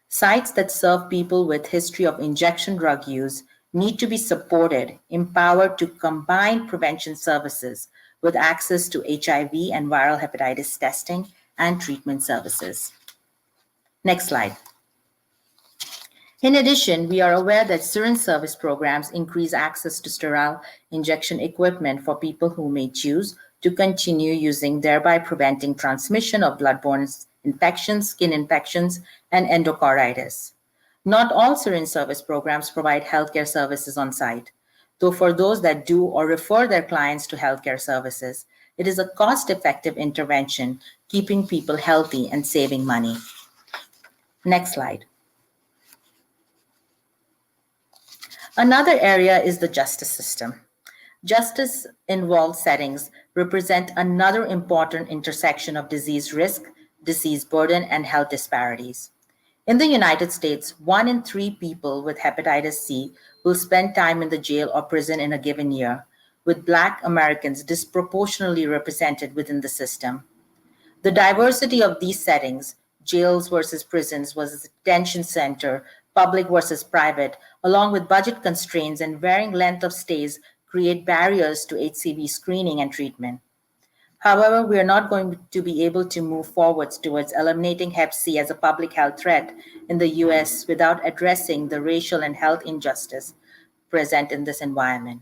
Sites that serve people with history of injection drug use need to be supported, empowered to combine prevention services with access to HIV and viral hepatitis testing and treatment services. Next slide. In addition, we are aware that syringe service programs increase access to sterile injection equipment for people who may choose to continue using, thereby preventing transmission of bloodborne infections, skin infections, and endocarditis. Not all syringe service programs provide healthcare services on site, though for those that do or refer their clients to healthcare services, it is a cost-effective intervention, keeping people healthy and saving money. Next slide. Another area is the justice system. Justice-involved settings represent another important intersection of disease risk, disease burden, and health disparities. In the United States, 1 in 3 people with hepatitis C will spend time in the jail or prison in a given year, with Black Americans disproportionately represented within the system. The diversity of these settings, jails versus prisons versus detention center, public versus private, along with budget constraints and varying length of stays, create barriers to HCV screening and treatment. However, we are not going to be able to move forwards towards eliminating Hep C as a public health threat in the US without addressing the racial and health injustice present in this environment.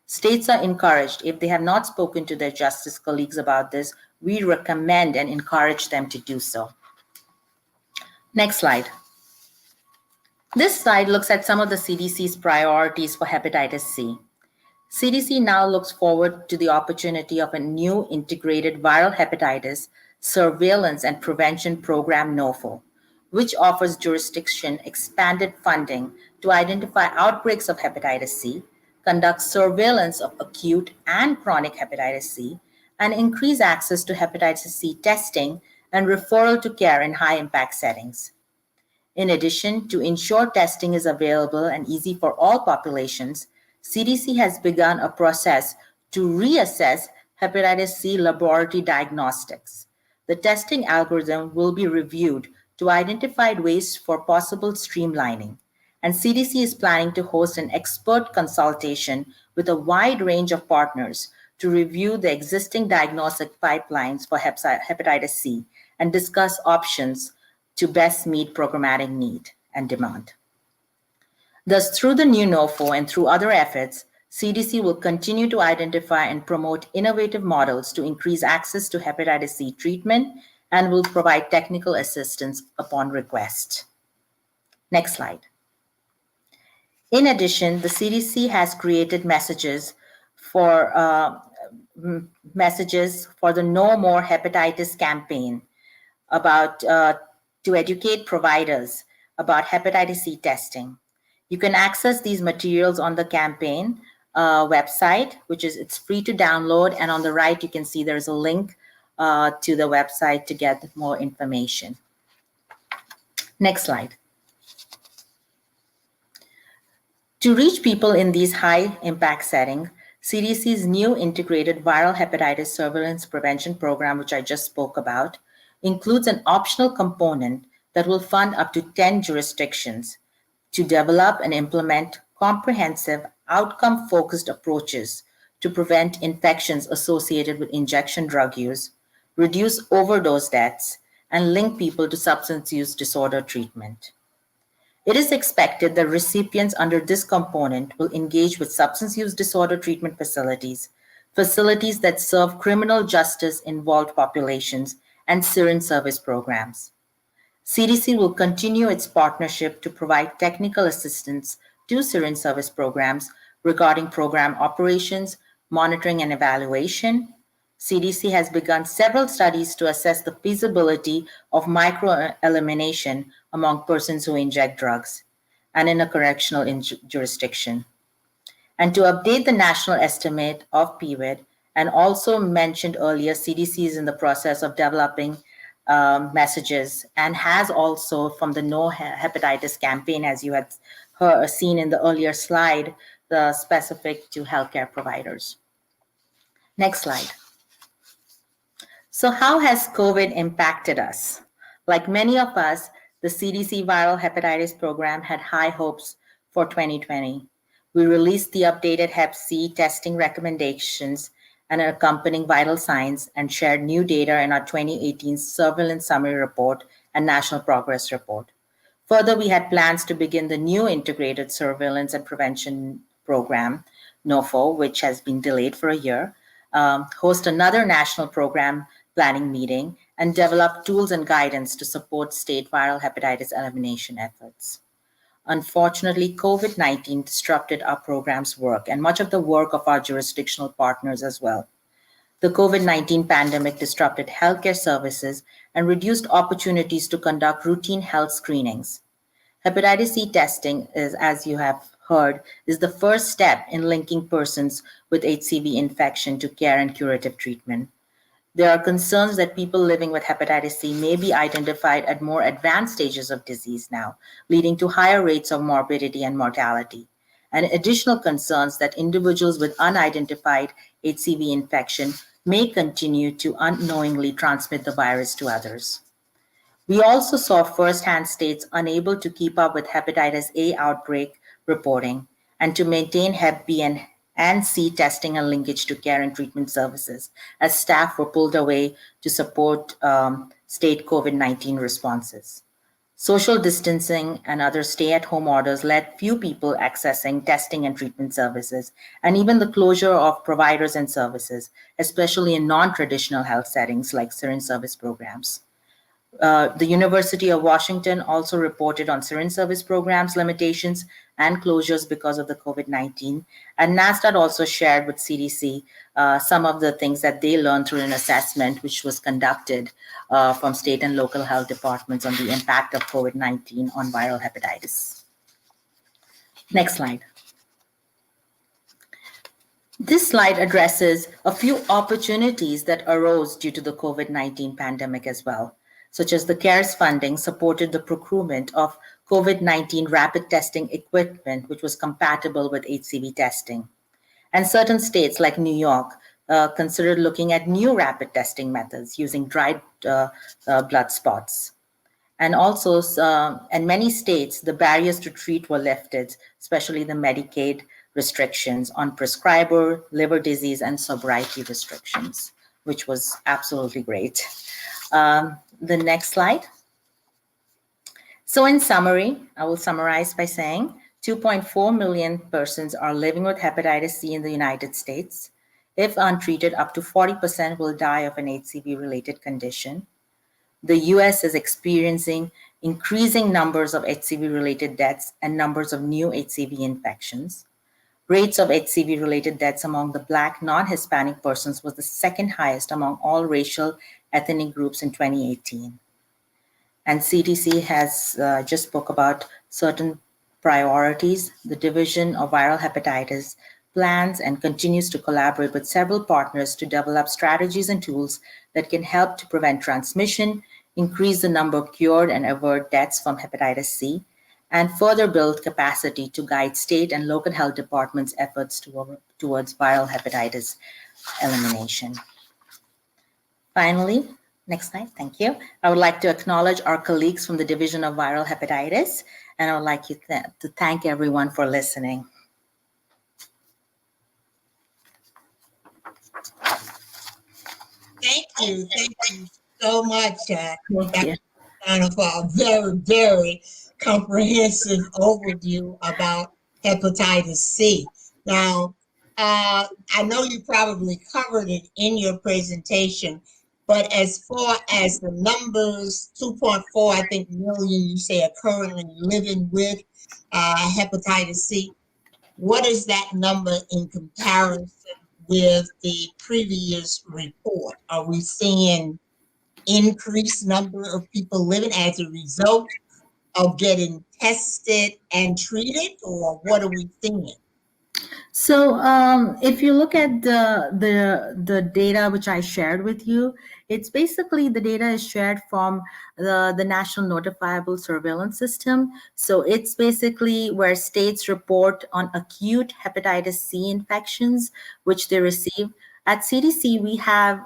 States are encouraged, if they have not spoken to their justice colleagues about this, we recommend and encourage them to do so. Next slide. This slide looks at some of the CDC's priorities for hepatitis C. CDC now looks forward to the opportunity of a new integrated viral hepatitis surveillance and prevention program, NOFO, which offers jurisdiction expanded funding to identify outbreaks of hepatitis C, conduct surveillance of acute and chronic hepatitis C, and increase access to hepatitis C testing and referral to care in high-impact settings. In addition, to ensure testing is available and easy for all populations, CDC has begun a process to reassess hepatitis C laboratory diagnostics. The testing algorithm will be reviewed to identify ways for possible streamlining, and CDC is planning to host an expert consultation with a wide range of partners to review the existing diagnostic pipelines for hepatitis C and discuss options to best meet programmatic need and demand. Thus, through the new NOFO and through other efforts, CDC will continue to identify and promote innovative models to increase access to hepatitis C treatment and will provide technical assistance upon request. Next slide. In addition, the CDC has created messages for the No More Hepatitis campaign about to educate providers about hepatitis C testing. You can access these materials on the campaign website, it's free to download. And on the right, you can see there's a link to the website to get more information. Next slide. To reach people in these high impact settings, CDC's new integrated viral hepatitis surveillance prevention program, which I just spoke about, includes an optional component that will fund up to 10 jurisdictions to develop and implement comprehensive, outcome-focused approaches to prevent infections associated with injection drug use, reduce overdose deaths, and link people to substance use disorder treatment. It is expected that recipients under this component will engage with substance use disorder treatment facilities that serve criminal justice-involved populations, and syringe service programs. CDC will continue its partnership to provide technical assistance to syringe service programs regarding program operations, monitoring, and evaluation. CDC has begun several studies to assess the feasibility of microelimination among persons who inject drugs and in a correctional jurisdiction. And to update the national estimate of PSYD, and also mentioned earlier, CDC is in the process of developing messages and has also, from the No Hepatitis campaign, as you had seen in the earlier slide, the specific to healthcare providers. Next slide. So how has COVID impacted us? Like many of us, the CDC viral hepatitis program had high hopes for 2020. We released the updated Hep C testing recommendations and accompanying vital signs, and shared new data in our 2018 Surveillance Summary Report and National Progress Report. Further, we had plans to begin the new Integrated Surveillance and Prevention Program, NOFO, which has been delayed for a year, host another national program planning meeting, and develop tools and guidance to support state viral hepatitis elimination efforts. Unfortunately, COVID-19 disrupted our program's work and much of the work of our jurisdictional partners as well. The COVID-19 pandemic disrupted healthcare services and reduced opportunities to conduct routine health screenings. Hepatitis C testing is, as you have heard is the first step in linking persons with HCV infection to care and curative treatment. There are concerns that people living with hepatitis C may be identified at more advanced stages of disease now, leading to higher rates of morbidity and mortality, and additional concerns that individuals with unidentified HCV infection may continue to unknowingly transmit the virus to others. We also saw firsthand states unable to keep up with hepatitis A outbreak reporting and to maintain Hep B and C testing and linkage to care and treatment services, as staff were pulled away to support state COVID-19 responses. Social distancing and other stay-at-home orders led few people accessing testing and treatment services, and even the closure of providers and services, especially in non-traditional health settings like syringe service programs. The University of Washington also reported on syringe service programs limitations and closures because of the COVID-19. And NASDAQ also shared with CDC some of the things that they learned through an assessment which was conducted from state and local health departments on the impact of COVID-19 on viral hepatitis. Next slide. This slide addresses a few opportunities that arose due to the COVID-19 pandemic as well, such as the CARES funding supported the procurement of COVID-19 rapid testing equipment, which was compatible with HCV testing. And certain states like New York considered looking at new rapid testing methods using dried blood spots. And also, in many states, the barriers to treat were lifted, especially the Medicaid restrictions on prescriber, liver disease, and sobriety restrictions, which was absolutely great. The next slide. So in summary, I will summarize by saying 2.4 million persons are living with hepatitis C in the United States. If untreated, up to 40% will die of an HCV-related condition. The US is experiencing increasing numbers of HCV-related deaths and numbers of new HCV infections. Rates of HCV-related deaths among the Black non-Hispanic persons was the second highest among all racial ethnic groups in 2018. And CDC has just spoke about certain priorities. The Division of Viral Hepatitis plans and continues to collaborate with several partners to develop strategies and tools that can help to prevent transmission, increase the number of cured and avert deaths from hepatitis C, and further build capacity to guide state and local health departments' efforts towards viral hepatitis elimination. Finally, next slide, thank you. I would like to acknowledge our colleagues from the Division of Viral Hepatitis, and I would like to thank everyone for listening. Thank you so much, Thank you. Dr. for a very, very comprehensive overview about hepatitis C. Now, I know you probably covered it in your presentation, but as far as the numbers, 2.4, I think, million, you say, are currently living with hepatitis C. What is that number in comparison with the previous report? Are we seeing increased number of people living as a result of getting tested and treated, or what are we seeing? So if you look at the data which I shared with you, it's basically the data is shared from the National Notifiable Surveillance System. So it's basically where states report on acute hepatitis C infections, which they receive. At CDC, we have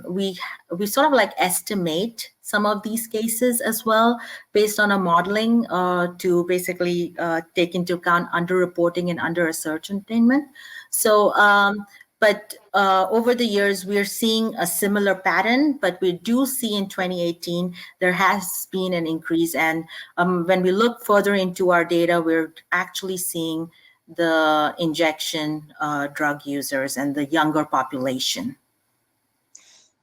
we sort of like estimate some of these cases as well based on a modeling to basically take into account underreporting and under-ascertainment. So, but over the years, we're seeing a similar pattern, but we do see in 2018, there has been an increase. And when we look further into our data, we're actually seeing the injection drug users and the younger population.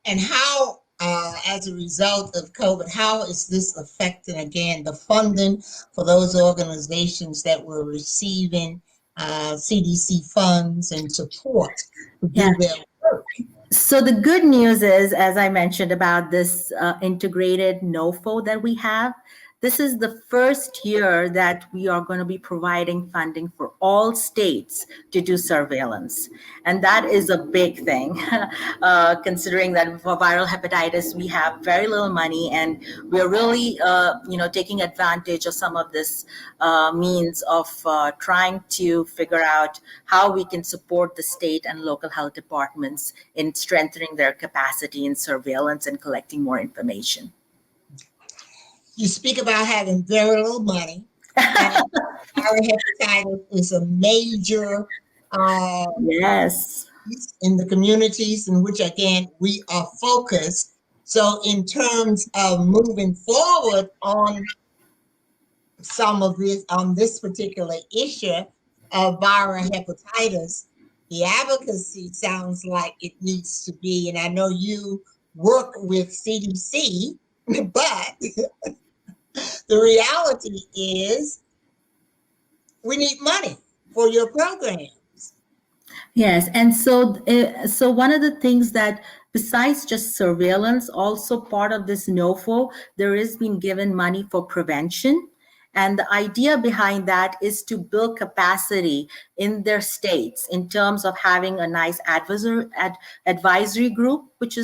And how, as a result of COVID, how is this affecting, again, the funding for those organizations that were receiving CDC funds and support to do their work? So the good news is, as I mentioned about this integrated NOFO that we have, this is the first year that we are going to be providing funding for all states to do surveillance. And that is a big thing, considering that for viral hepatitis, we have very little money, and we're really, taking advantage of some of this means of trying to figure out how we can support the state and local health departments in strengthening their capacity in surveillance and collecting more information. You speak about having very little money. And viral hepatitis is a major Yes. in the communities in which, again, we are focused. So in terms of moving forward on some of this, on this particular issue of viral hepatitis, the advocacy sounds like it needs to be, and I know you work with CDC, but the reality is we need money for your program. Yes, and so one of the things that, besides just surveillance, also part of this NOFO, there is being given money for prevention. And the idea behind that is to build capacity in their states in terms of having a nice advisory group, which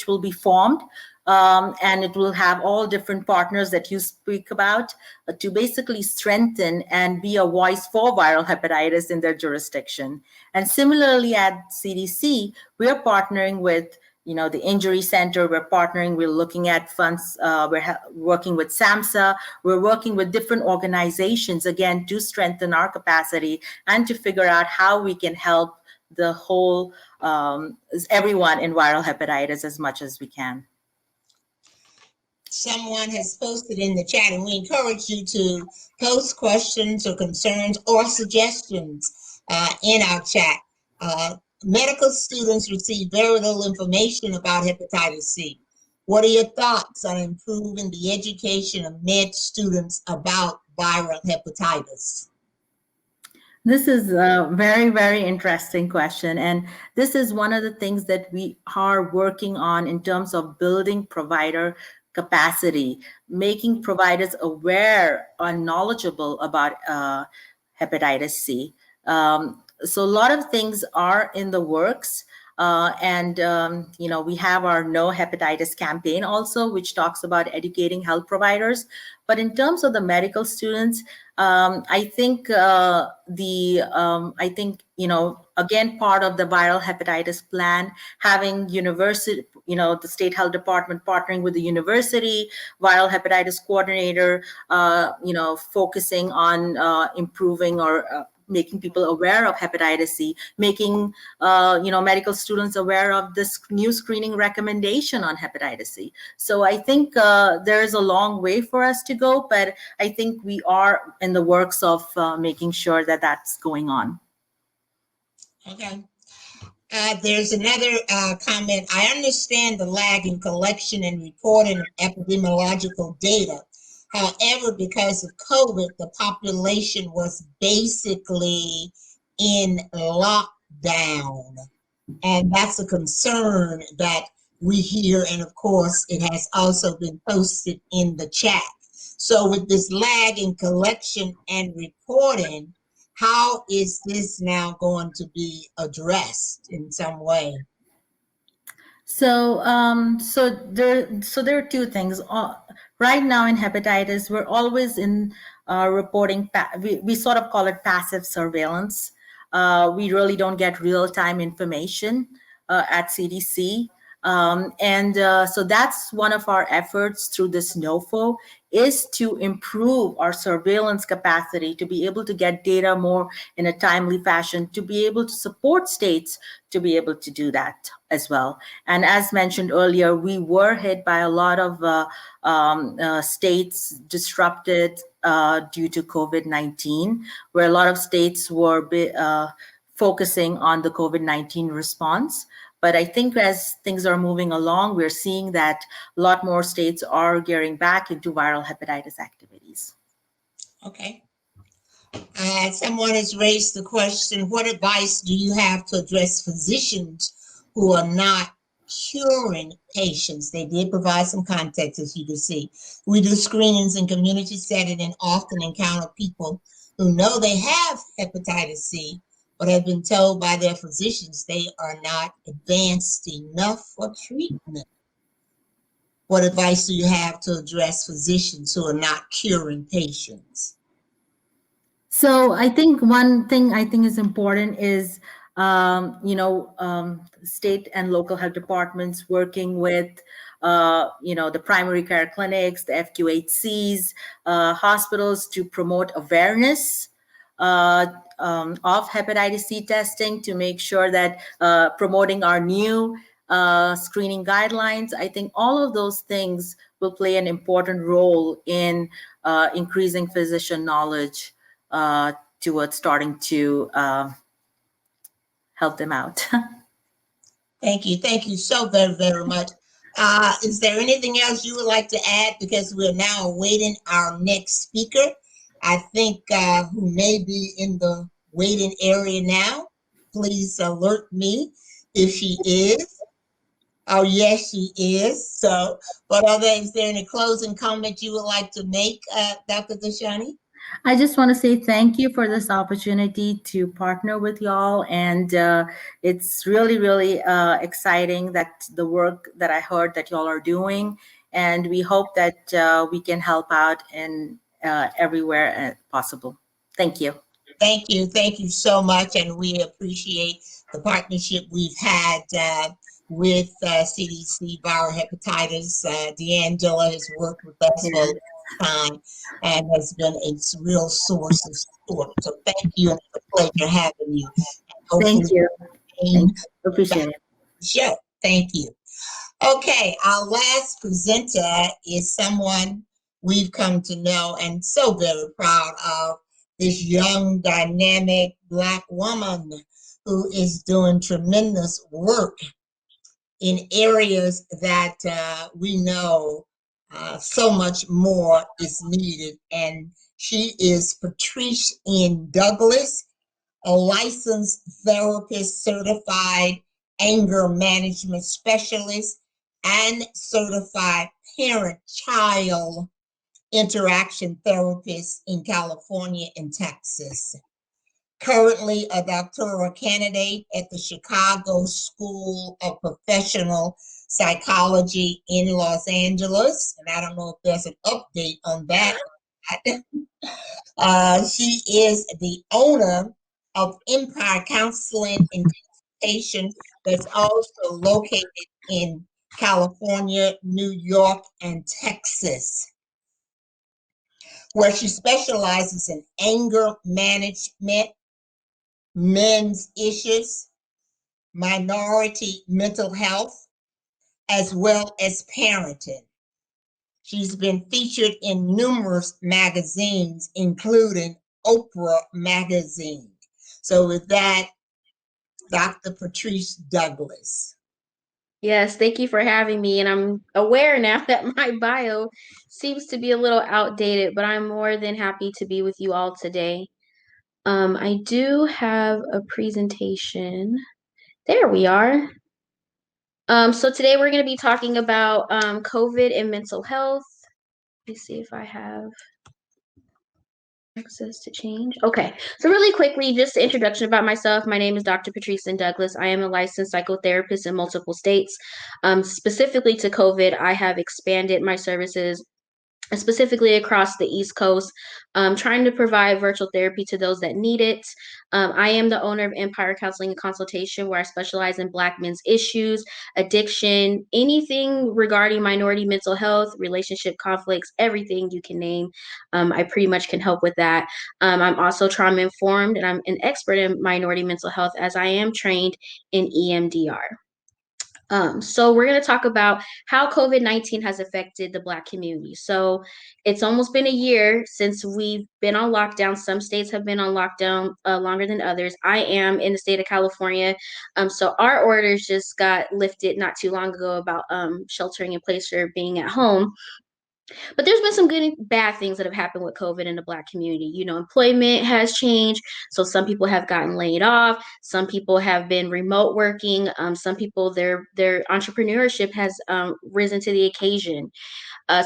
will be formed. And it will have all different partners that you speak about to basically strengthen and be a voice for viral hepatitis in their jurisdiction. And similarly at CDC, we are partnering with the Injury Center. We're partnering, we're looking at funds, we're working with SAMHSA, we're working with different organizations, again, to strengthen our capacity and to figure out how we can help the whole, everyone in viral hepatitis as much as we can. Someone has posted in the chat, and we encourage you to post questions or concerns or suggestions in our chat. Medical students receive very little information about hepatitis C. What are your thoughts on improving the education of med students about viral hepatitis? This is a very, very interesting question. And this is one of the things that we are working on in terms of building provider capacity, making providers aware and knowledgeable about hepatitis C. So a lot of things are in the works. We have our No Hepatitis campaign also, which talks about educating health providers. But in terms of the medical students, I think again, part of the viral hepatitis plan, having university, the state health department partnering with the university, viral hepatitis coordinator, focusing on improving or making people aware of hepatitis C, making medical students aware of this new screening recommendation on hepatitis C. So I think there is a long way for us to go, but I think we are in the works of making sure that that's going on. Okay. There's another comment. I understand the lag in collection and reporting of epidemiological data. However, because of COVID, the population was basically in lockdown. And that's a concern that we hear. And of course, it has also been posted in the chat. So with this lag in collection and reporting, how is this now going to be addressed in some way? So there are two things. Right now in hepatitis, we're always in reporting. We sort of call it passive surveillance. We really don't get real-time information at CDC. So that's one of our efforts through this NOFO, is to improve our surveillance capacity, to be able to get data more in a timely fashion, to be able to support states to be able to do that as well. And as mentioned earlier, we were hit by a lot of states disrupted due to COVID-19, where a lot of states were focusing on the COVID-19 response. But I think as things are moving along, we're seeing that a lot more states are gearing back into viral hepatitis activities. Okay. Someone has raised the question, what advice do you have to address physicians who are not curing patients. They did provide some context, as you can see. We do screenings in community setting and often encounter people who know they have hepatitis C, but have been told by their physicians they are not advanced enough for treatment. What advice do you have to address physicians who are not curing patients? So I think one thing I think is important is, state and local health departments working with, the primary care clinics, the FQHCs, hospitals to promote awareness of hepatitis C testing, to make sure that promoting our new screening guidelines. I think all of those things will play an important role in increasing physician knowledge towards starting to help them out. Thank you. Thank you so very, very much. Is there anything else you would like to add? Because we're now awaiting our next speaker. I think who may be in the waiting area now. Please alert me if she is. Oh, yes, she is. So, is there any closing comment you would like to make, Dr. Doshani? I just want to say thank you for this opportunity to partner with y'all. And it's really, really exciting that the work that I heard that y'all are doing. And we hope that we can help out in everywhere possible. Thank you. Thank you. Thank you so much. And we appreciate the partnership we've had with CDC viral hepatitis. D'Angela has worked with us for time and has been a real source of support. So thank you, and it's a pleasure having you. Thank you. Appreciate it. Sure. Thank you. Okay, our last presenter is someone we've come to know and so very proud of, this young, dynamic Black woman who is doing tremendous work in areas that we know so much more is needed. And she is Patrice Douglas, a licensed therapist, certified anger management specialist, and certified parent-child interaction therapist in California and Texas. Currently a doctoral candidate at the Chicago School of Professional Psychology in Los Angeles. And I don't know if there's an update on that. She is the owner of Empire Counseling and Consultation, that's also located in California, New York, and Texas, where she specializes in anger management, men's issues, minority mental health, as well as parenting. She's been featured in numerous magazines, including Oprah magazine. So with that, Dr. Patrice Douglas. Yes, thank you for having me. And I'm aware now that my bio seems to be a little outdated, but I'm more than happy to be with you all today. I do have a presentation. There we are. So today we're going to be talking about COVID and mental health. Let me see if I have access to change. Okay, so really quickly, just an introduction about myself. My name is Dr. Patrice Douglas. I am a licensed psychotherapist in multiple states. Specifically to COVID, I have expanded my services specifically across the East Coast, trying to provide virtual therapy to those that need it. I am the owner of Empire Counseling and Consultation, where I specialize in Black men's issues, addiction, anything regarding minority mental health, relationship conflicts, everything you can name. I pretty much can help with that. I'm also trauma informed, and I'm an expert in minority mental health, as I am trained in EMDR. So we're going to talk about how COVID-19 has affected the Black community. So it's almost been a year since we've been on lockdown. Some states have been on lockdown longer than others. I am in the state of California. So our orders just got lifted not too long ago about sheltering in place or being at home. But there's been some good and bad things that have happened with COVID in the Black community. You know, employment has changed. So some people have gotten laid off. Some people have been remote working. Some people, their entrepreneurship has risen to the occasion.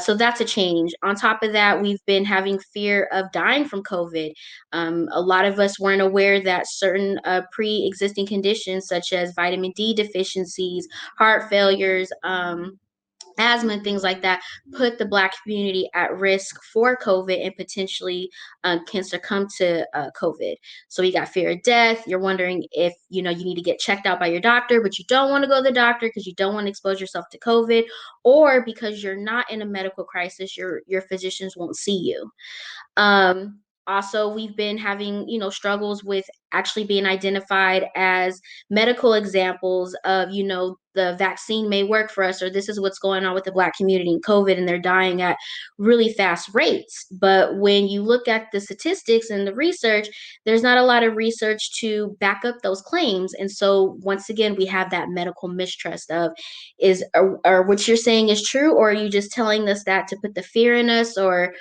So that's a change. On top of that, we've been having fear of dying from COVID. A lot of us weren't aware that certain pre-existing conditions such as vitamin D deficiencies, heart failures, asthma and things like that put the Black community at risk for COVID and potentially can succumb to COVID. So you got fear of death. You're wondering if you need to get checked out by your doctor, but you don't want to go to the doctor because you don't want to expose yourself to COVID, or because you're not in a medical crisis, your physicians won't see you. Also, we've been having, struggles with actually being identified as medical examples of, the vaccine may work for us, or this is what's going on with the Black community in COVID, and they're dying at really fast rates. But when you look at the statistics and the research, there's not a lot of research to back up those claims. And so once again, we have that medical mistrust of or what you're saying is true, or are you just telling us that to put the fear in us, or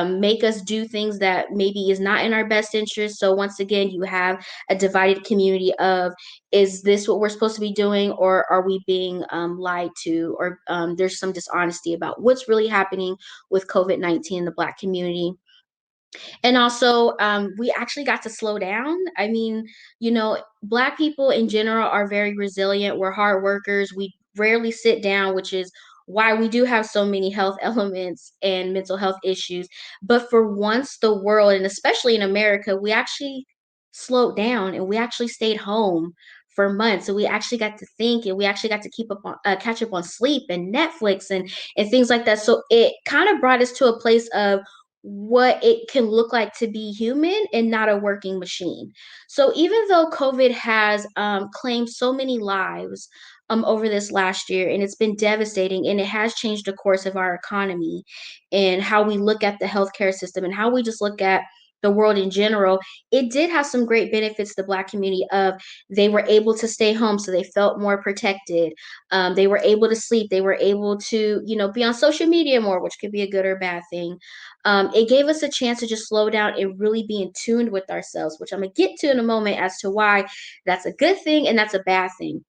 make us do things that maybe is not in our best interest. So once again, you have a divided community of, is this what we're supposed to be doing, or are we being lied to, or there's some dishonesty about what's really happening with COVID-19 in the Black community. And also, we actually got to slow down. I mean, Black people in general are very resilient. We're hard workers. We rarely sit down, which is why we do have so many health elements and mental health issues. But for once, the world, and especially in America, we actually slowed down and we actually stayed home for months. So we actually got to think, and we actually got to catch up on sleep and Netflix and things like that. So it kind of brought us to a place of what it can look like to be human and not a working machine. So even though COVID has claimed so many lives over this last year, and it's been devastating, and it has changed the course of our economy and how we look at the healthcare system and how we just look at the world in general, it did have some great benefits to the Black community of, they were able to stay home, so they felt more protected. They were able to sleep. They were able to, be on social media more, which could be a good or bad thing. It gave us a chance to just slow down and really be in tune with ourselves, which I'm going to get to in a moment as to why that's a good thing and that's a bad thing.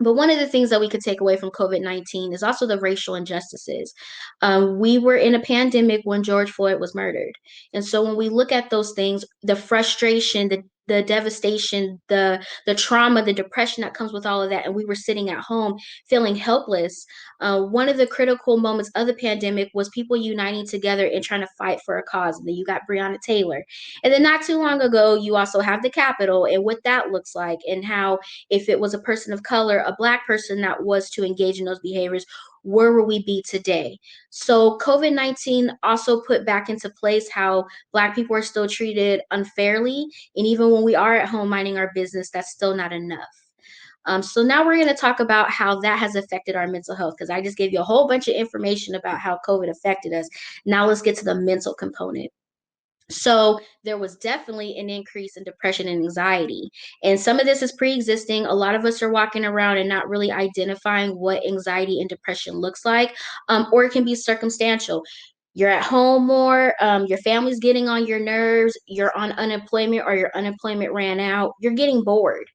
But one of the things that we could take away from COVID-19 is also the racial injustices. We were in a pandemic when George Floyd was murdered. And so when we look at those things, the frustration, the devastation, the trauma, the depression that comes with all of that, and we were sitting at home feeling helpless. One of the critical moments of the pandemic was people uniting together and trying to fight for a cause. And then you got Breonna Taylor. And then not too long ago, you also have the Capitol and what that looks like, and how if it was a person of color, a Black person that was to engage in those behaviors, where would we be today? So COVID-19 also put back into place how Black people are still treated unfairly. And even when we are at home minding our business, that's still not enough. So now we're going to talk about how that has affected our mental health, because I just gave you a whole bunch of information about how COVID affected us. Now let's get to the mental component. So there was definitely an increase in depression and anxiety. And some of this is pre-existing. A lot of us are walking around and not really identifying what anxiety and depression looks like, or it can be circumstantial. You're at home more, your family's getting on your nerves, you're on unemployment, or your unemployment ran out, you're getting bored.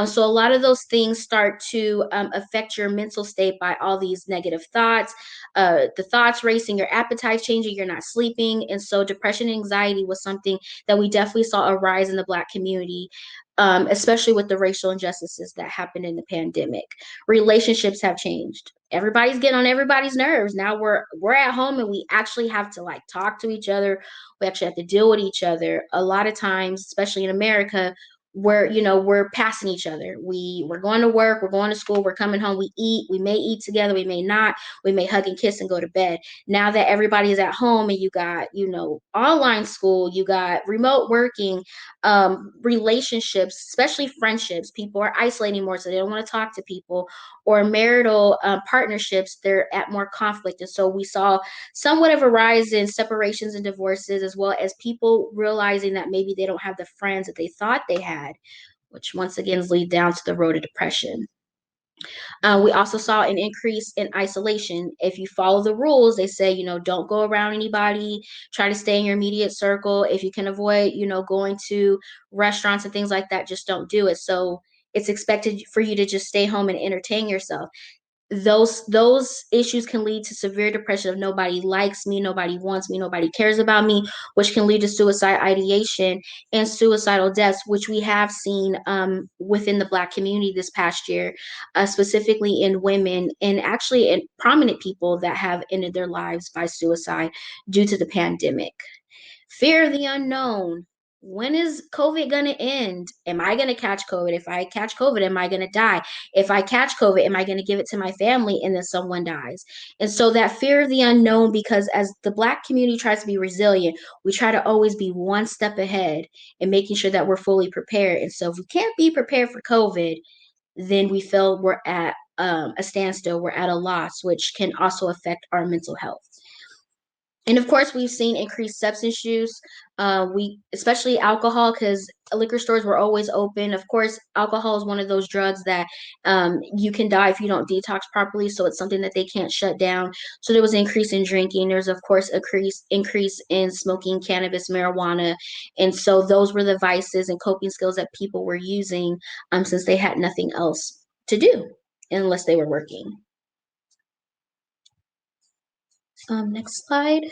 So a lot of those things start to affect your mental state by all these negative thoughts, the thoughts racing, your appetite changing, you're not sleeping. And so depression and anxiety was something that we definitely saw a rise in the Black community, especially with the racial injustices that happened in the pandemic. Relationships have changed. Everybody's getting on everybody's nerves. Now we're at home and we actually have to talk to each other. We actually have to deal with each other. A lot of times, especially in America, we're passing each other. We're going to work, we're going to school, we're coming home, we may eat together, we may not, we may hug and kiss and go to bed. Now that everybody is at home and you got, online school, you got remote working, relationships, especially friendships, people are isolating more, so they don't want to talk to people, or marital partnerships, they're at more conflict. And so we saw somewhat of a rise in separations and divorces, as well as people realizing that maybe they don't have the friends that they thought they had, which once again leads down to the road of depression. We also saw an increase in isolation. If you follow the rules, they say, don't go around anybody, try to stay in your immediate circle. If you can avoid, going to restaurants and things like that, just don't do it. So it's expected for you to just stay home and entertain yourself. Those issues can lead to severe depression of nobody likes me, nobody wants me, nobody cares about me, which can lead to suicide ideation and suicidal deaths, which we have seen within the Black community this past year, specifically in women and actually in prominent people that have ended their lives by suicide due to the pandemic. Fear of the unknown. When is COVID going to end? Am I going to catch COVID? If I catch COVID, am I going to die? If I catch COVID, am I going to give it to my family and then someone dies? And so that fear of the unknown, because as the Black community tries to be resilient, we try to always be one step ahead and making sure that we're fully prepared. And so if we can't be prepared for COVID, then we feel we're at a standstill, we're at a loss, which can also affect our mental health. And of course, we've seen increased substance use. Especially alcohol, because liquor stores were always open. Of course, alcohol is one of those drugs that you can die if you don't detox properly. So it's something that they can't shut down. So there was an increase in drinking. There's of course increase in smoking cannabis, marijuana, and so those were the vices and coping skills that people were using since they had nothing else to do unless they were working. Next slide.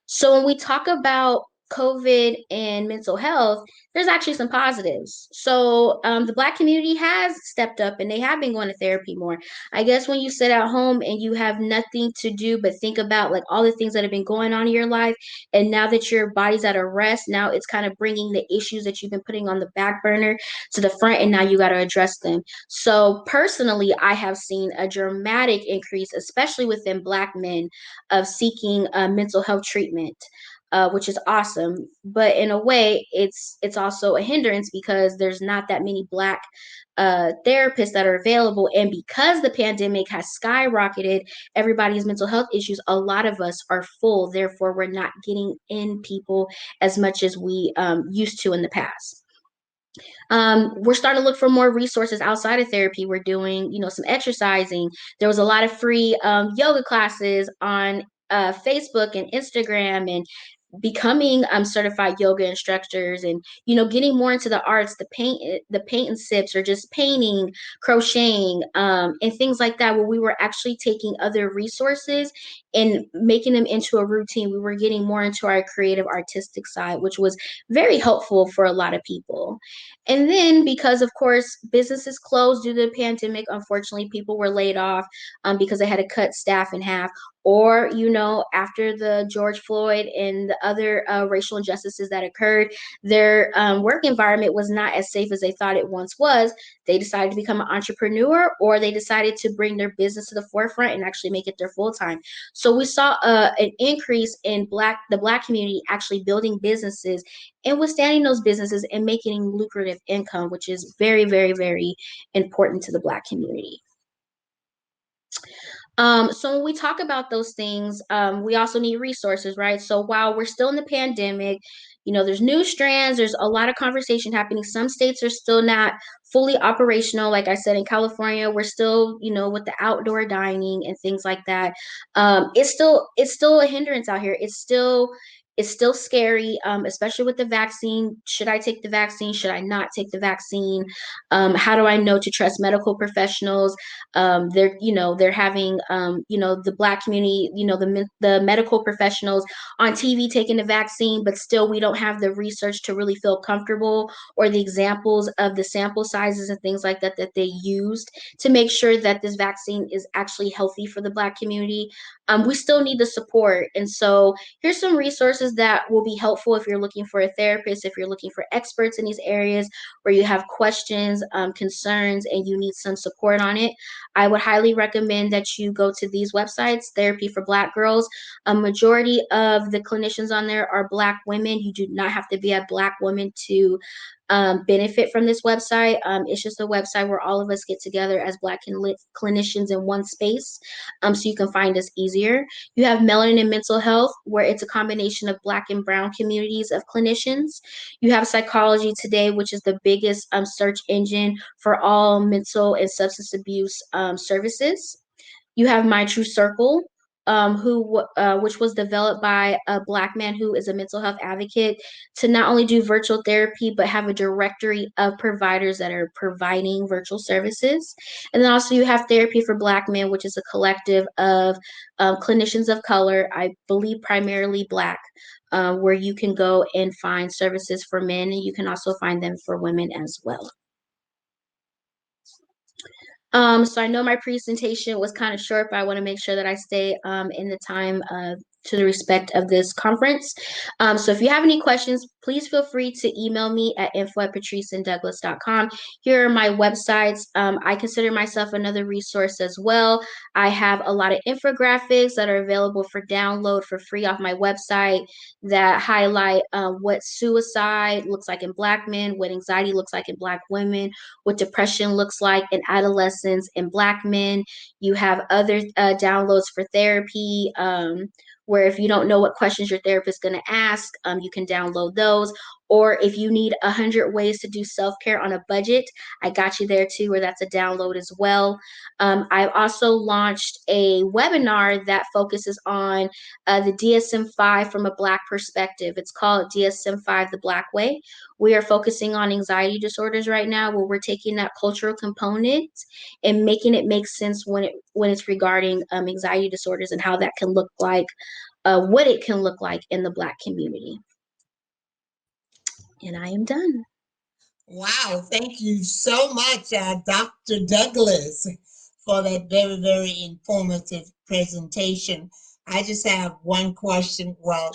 So when we talk about COVID and mental health, there's actually some positives. So the Black community has stepped up and they have been going to therapy more. I guess when you sit at home and you have nothing to do but think about like all the things that have been going on in your life, and now that your body's at a rest, now it's kind of bringing the issues that you've been putting on the back burner to the front, and now you got to address them. So personally, I have seen a dramatic increase, especially within Black men, of seeking mental health treatment. Which is awesome, but in a way, it's also a hindrance because there's not that many Black therapists that are available, and because the pandemic has skyrocketed everybody's mental health issues, a lot of us are full. Therefore, we're not getting in people as much as we used to in the past. We're starting to look for more resources outside of therapy. We're doing, some exercising. There was a lot of free yoga classes on Facebook and Instagram, and becoming certified yoga instructors, and getting more into the arts, the paint and sips, or just painting, crocheting, and things like that, where we were actually taking other resources and making them into a routine. We were getting more into our creative artistic side, which was very helpful for a lot of people. And then because of course businesses closed due to the pandemic, unfortunately people were laid off because they had to cut staff in half, or after the George Floyd and the other racial injustices that occurred, their work environment was not as safe as they thought it once was. They decided to become an entrepreneur, or they decided to bring their business to the forefront and actually make it their full-time. So we saw an increase in the Black community actually building businesses and withstanding those businesses and making lucrative income, which is very, very, very important to the Black community. So when we talk about those things, we also need resources, right? So while we're still in the pandemic, there's new strands, there's a lot of conversation happening. Some states are still not fully operational. Like I said, in California, we're still, with the outdoor dining and things like that. It's still a hindrance out here. It's still scary, especially with the vaccine. Should I take the vaccine? Should I not take the vaccine? How do I know to trust medical professionals? They're having, the Black community, the medical professionals on TV taking the vaccine, but still we don't have the research to really feel comfortable, or the examples of the sample sizes and things like that they used to make sure that this vaccine is actually healthy for the Black community. We still need the support. And so here's some resources that will be helpful if you're looking for a therapist, if you're looking for experts in these areas where you have questions, concerns, and you need some support on it. I would highly recommend that you go to these websites. Therapy for Black Girls. A majority of the clinicians on there are Black women. You do not have to be a Black woman to benefit from this website. It's just a website where all of us get together as Black clinicians in one space, so you can find us easier. You have Melanin and Mental Health, where it's a combination of Black and Brown communities of clinicians. You have Psychology Today, which is the biggest search engine for all mental and substance abuse services. You have My True Circle, which was developed by a Black man who is a mental health advocate to not only do virtual therapy, but have a directory of providers that are providing virtual services. And then also you have Therapy for Black Men, which is a collective of clinicians of color, I believe primarily Black, where you can go and find services for men, and you can also find them for women as well. So I know my presentation was kind of short, but I want to make sure that I stay in the time to the respect of this conference. So if you have any questions, please feel free to email me at info@patriceanddouglas.com. Here are my websites. I consider myself another resource as well. I have a lot of infographics that are available for download for free off my website that highlight what suicide looks like in Black men, what anxiety looks like in Black women, what depression looks like in adolescents and Black men. You have other downloads for therapy, where if you don't know what questions your therapist is going to ask, you can download those. Or if you need 100 ways to do self-care on a budget, I got you there too, where that's a download as well. I've also launched a webinar that focuses on the DSM-5 from a Black perspective. It's called DSM-5 The Black Way. We are focusing on anxiety disorders right now, where we're taking that cultural component and making it make sense when it's regarding anxiety disorders and how that can look like, what it can look like in the Black community. And I am done. Wow, thank you so much, Dr. Douglas, for that very, very informative presentation. I just have one question. Well,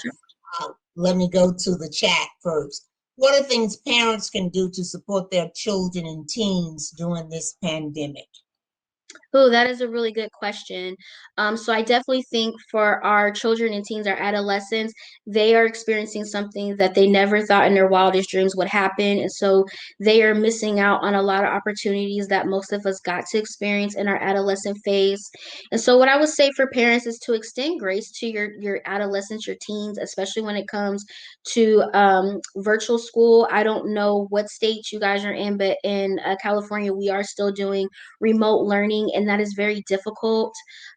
let me go to the chat first. What are things parents can do to support their children and teens during this pandemic? Oh, that is a really good question. So I definitely think for our children and teens, our adolescents, they are experiencing something that they never thought in their wildest dreams would happen. And so they are missing out on a lot of opportunities that most of us got to experience in our adolescent phase. And so what I would say for parents is to extend grace to your adolescents, your teens, especially when it comes to virtual school. I don't know what state you guys are in, but in California, we are still doing remote learning, and that is very difficult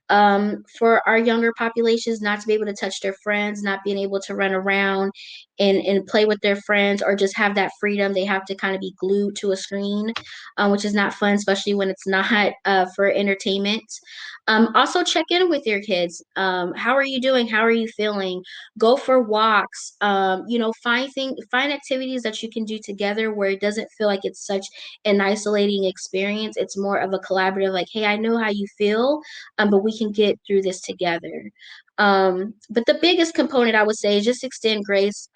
for our younger populations, not to be able to touch their friends, not being able to run around and play with their friends or just have that freedom. They have to kind of be glued to a screen, which is not fun, especially when it's not for entertainment. Also check in with your kids. How are you doing? How are you feeling? Go for walks. Find activities that you can do together where it doesn't feel like it's such an isolating experience. It's more of a collaborative, like, hey, I know how you feel, but we can get through this together. But the biggest component I would say is just extend grace.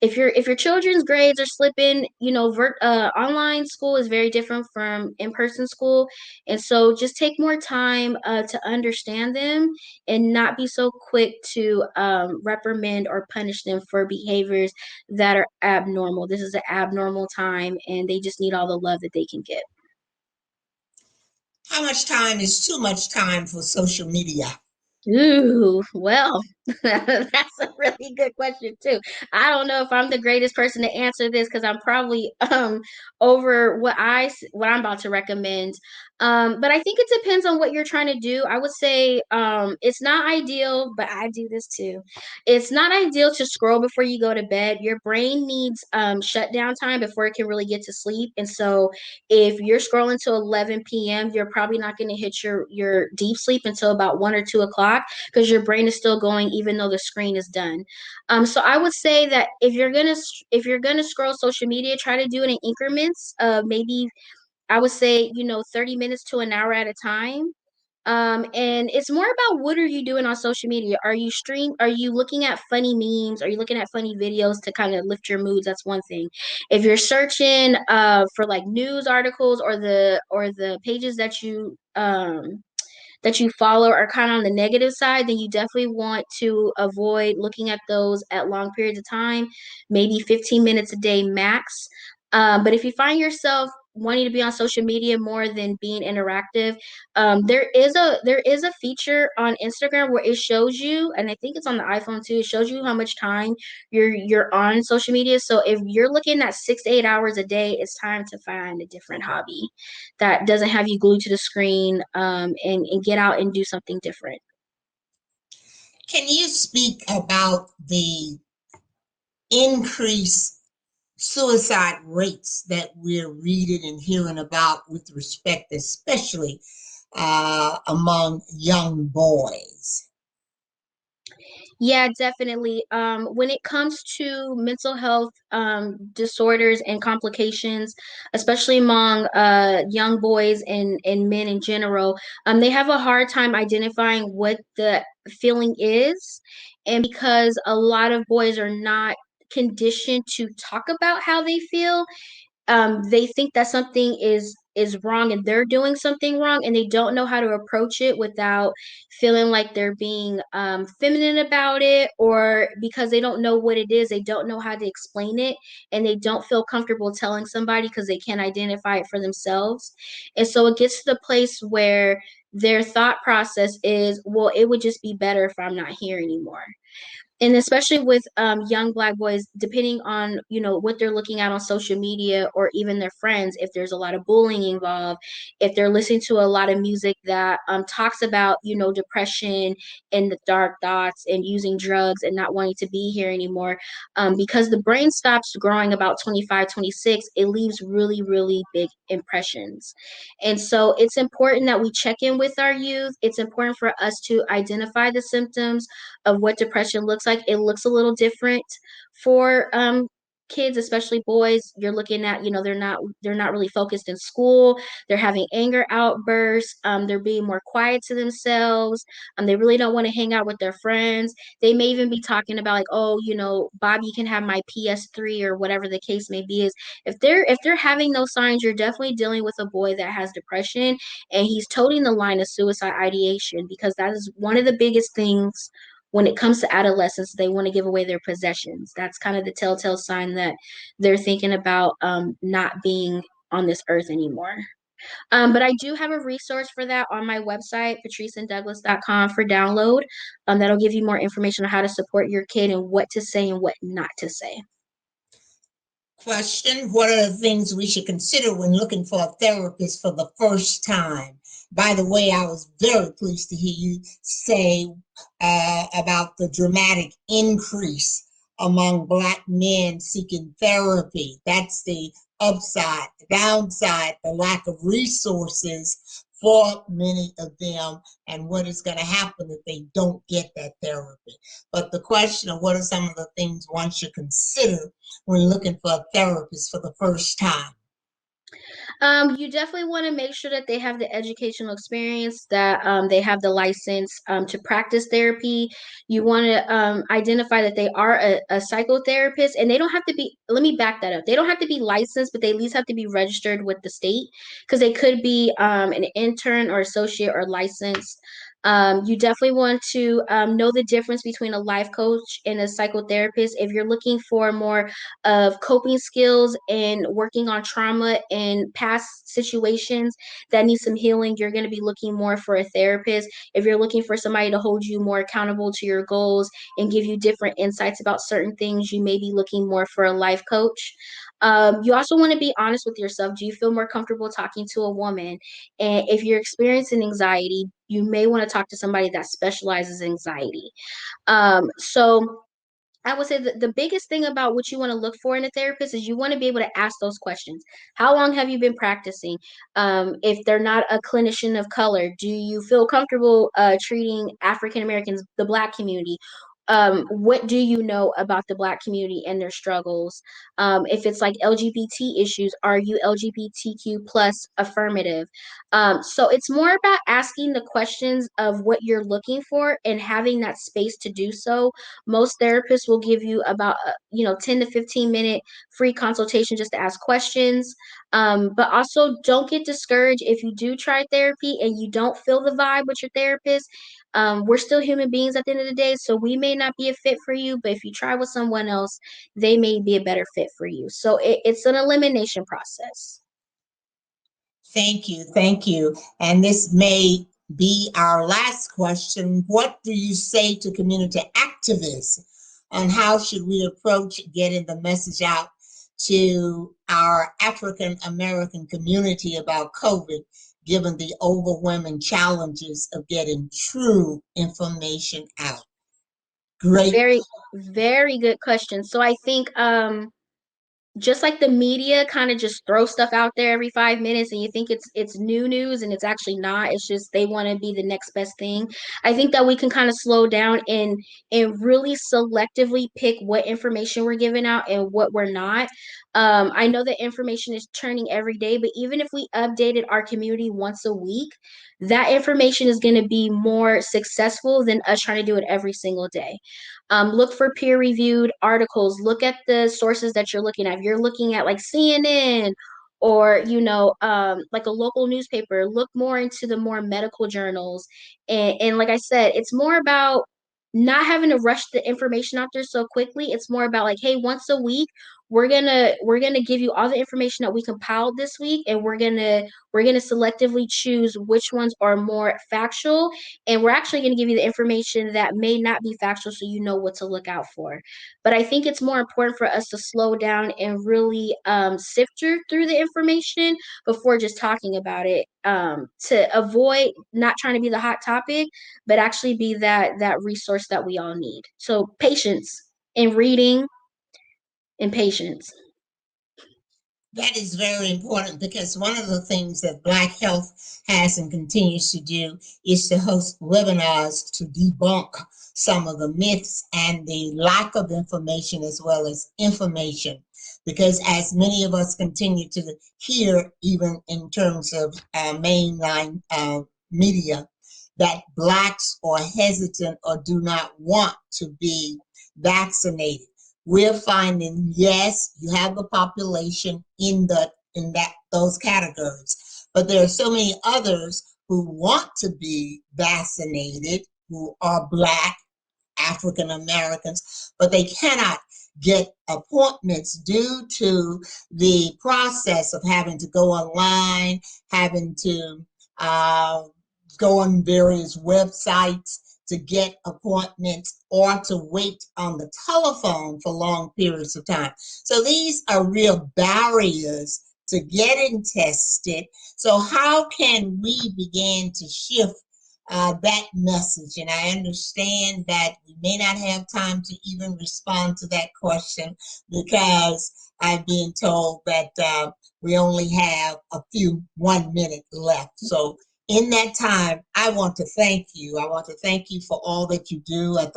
If your children's grades are slipping, online school is very different from in-person school, and so just take more time to understand them and not be so quick to reprimand or punish them for behaviors that are abnormal. This is an abnormal time, and they just need all the love that they can get. How much time is too much time for social media? Ooh, well, that's a really good question too. I don't know if I'm the greatest person to answer this because I'm probably over what I'm about to recommend. But I think it depends on what you're trying to do. I would say it's not ideal, but I do this too. It's not ideal to scroll before you go to bed. Your brain needs shutdown time before it can really get to sleep. And so if you're scrolling till 11 p.m., you're probably not going to hit your deep sleep until about 1 or 2 o'clock because your brain is still going even though the screen is done. So I would say that if you're gonna scroll social media, try to do it in increments of maybe, I would say, 30 minutes to an hour at a time. And it's more about what are you doing on social media? Are you looking at funny memes? Are you looking at funny videos to kind of lift your moods? That's one thing. If you're searching for like news articles or the pages that you follow are kind of on the negative side, then you definitely want to avoid looking at those at long periods of time, maybe 15 minutes a day max. But if you find yourself wanting to be on social media more than being interactive, there is a feature on Instagram where it shows you, and I think it's on the iPhone too. It shows you how much time you're on social media. So if you're looking at 6 to 8 hours a day, it's time to find a different hobby that doesn't have you glued to the screen, and get out and do something different. Can you speak about the increased suicide rates that we're reading and hearing about with respect, especially among young boys? Yeah, definitely. When it comes to mental health disorders and complications, especially among young boys and men in general, they have a hard time identifying what the feeling is. And because a lot of boys are not conditioned to talk about how they feel, they think that something is wrong and they're doing something wrong, and they don't know how to approach it without feeling like they're being feminine about it, or because they don't know what it is, they don't know how to explain it, and they don't feel comfortable telling somebody because they can't identify it for themselves. And so it gets to the place where their thought process is, well, it would just be better if I'm not here anymore. And especially with young Black boys, depending on what they're looking at on social media or even their friends, if there's a lot of bullying involved, if they're listening to a lot of music that talks about depression and the dark thoughts and using drugs and not wanting to be here anymore, because the brain stops growing about 25, 26, it leaves really, really big impressions. And so it's important that we check in with our youth. It's important for us to identify the symptoms of what depression looks like. It looks a little different for kids, especially boys. You're looking at, they're not really focused in school. They're having anger outbursts. They're being more quiet to themselves. They really don't want to hang out with their friends. They may even be talking about like, oh, Bob, you can have my PS3 or whatever the case may be. Is if they're having those signs, you're definitely dealing with a boy that has depression, and he's toting the line of suicide ideation, because that is one of the biggest things when it comes to adolescents. They want to give away their possessions. That's kind of the telltale sign that they're thinking about not being on this earth anymore. But I do have a resource for that on my website, patriceanddouglas.com, for download. That'll give you more information on how to support your kid and what to say and what not to say. Question: what are the things we should consider when looking for a therapist for the first time? By the way, I was very pleased to hear you say about the dramatic increase among Black men seeking therapy. That's the upside. The downside, the lack of resources for many of them, and what is going to happen if they don't get that therapy. But the question of what are some of the things one should consider when looking for a therapist for the first time? You definitely want to make sure that they have the educational experience, that they have the license to practice therapy. You want to identify that they are a psychotherapist, and they don't have to be, let me back that up. They don't have to be licensed, but they at least have to be registered with the state, because they could be an intern or associate or licensed. You definitely want to know the difference between a life coach and a psychotherapist. If you're looking for more of coping skills and working on trauma and past situations that need some healing, you're going to be looking more for a therapist. If you're looking for somebody to hold you more accountable to your goals and give you different insights about certain things, you may be looking more for a life coach. You also want to be honest with yourself. Do you feel more comfortable talking to a woman? And if you're experiencing anxiety, you may want to talk to somebody that specializes in anxiety. So I would say that the biggest thing about what you want to look for in a therapist is you want to be able to ask those questions. How long have you been practicing? If they're not a clinician of color, do you feel comfortable treating African Americans, the Black community? What do you know about the Black community and their struggles? If it's like LGBT issues, are you LGBTQ plus affirmative? So it's more about asking the questions of what you're looking for and having that space to do so. Most therapists will give you about 10 to 15-minute free consultation just to ask questions. But also don't get discouraged if you do try therapy and you don't feel the vibe with your therapist. We're still human beings at the end of the day, so we may not be a fit for you, but if you try with someone else, they may be a better fit for you. So it's an elimination process. Thank you. Thank you. And this may be our last question. What do you say to community activists on how should we approach getting the message out to our African American community about COVID, given the overwhelming challenges of getting true information out? Great. Very, very good question. So I think just like the media kind of just throw stuff out there every 5 minutes and you think it's new news and it's actually not. It's just they want to be the next best thing. I think that we can kind of slow down and really selectively pick what information we're giving out and what we're not. I know that information is turning every day, but even if we updated our community once a week, that information is going to be more successful than us trying to do it every single day. Look for peer-reviewed articles. Look at the sources that you're looking at. If you're looking at like CNN or, like a local newspaper, look more into the more medical journals. And like I said, it's more about not having to rush the information out there so quickly. It's more about like, hey, once a week, we're gonna give you all the information that we compiled this week, and we're gonna selectively choose which ones are more factual, and we're actually gonna give you the information that may not be factual, so you know what to look out for. But I think it's more important for us to slow down and really sift through the information before just talking about it, to avoid not trying to be the hot topic, but actually be that resource that we all need. So patience in reading and patience. That is very important because one of the things that Black Health has and continues to do is to host webinars to debunk some of the myths and the lack of information as well as information. Because as many of us continue to hear, even in terms of mainline media, that Blacks are hesitant or do not want to be vaccinated. We're finding, yes, you have the population in those categories, but there are so many others who want to be vaccinated, who are Black, African Americans, but they cannot get appointments due to the process of having to go online, having to go on various websites to get appointments, or to wait on the telephone for long periods of time. So these are real barriers to getting tested. So how can we begin to shift that message? And I understand that we may not have time to even respond to that question because I'm being told that we only have 1 minute left. So in that time, I want to thank you. I want to thank you for all that you do. I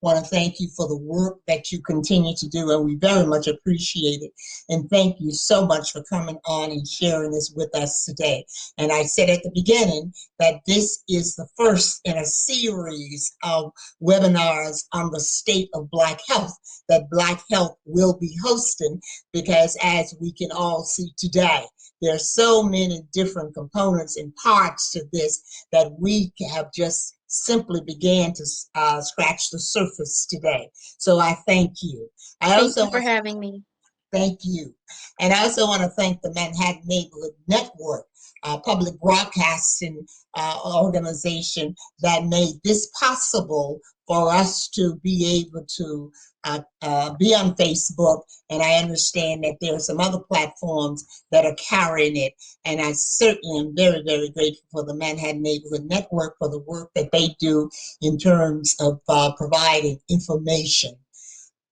want to thank you for the work that you continue to do, and we very much appreciate it. And thank you so much for coming on and sharing this with us today. And I said at the beginning that this is the first in a series of webinars on the state of Black health that Black Health will be hosting, because as we can all see today, there are so many different components and parts to this that we have just simply began to scratch the surface today. So I thank you. Thank you for having me. Thank you. And I also want to thank the Manhattan Neighborhood Network, public broadcasting organization that made this possible for us to be able to be on Facebook. And I understand that there are some other platforms that are carrying it. And I certainly am very, very grateful for the Manhattan Neighborhood Network for the work that they do in terms of providing information.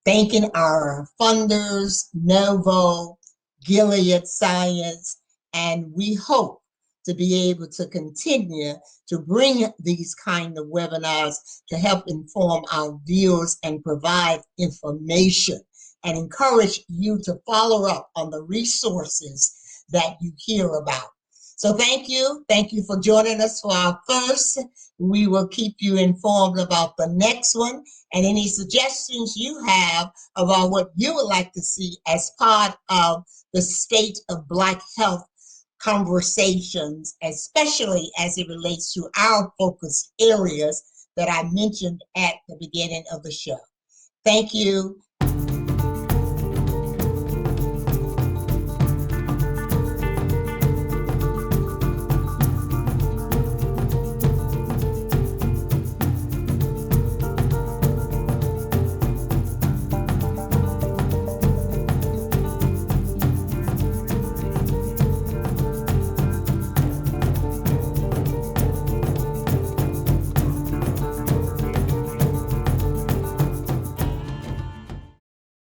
Thanking our funders, Novo, Gilead Science, and we hope to be able to continue to bring these kind of webinars to help inform our viewers and provide information and encourage you to follow up on the resources that you hear about. So thank you. Thank you for joining us for our first. We will keep you informed about the next one, and any suggestions you have about what you would like to see as part of the state of Black health conversations, especially as it relates to our focus areas, that I mentioned at the beginning of the show. Thank you.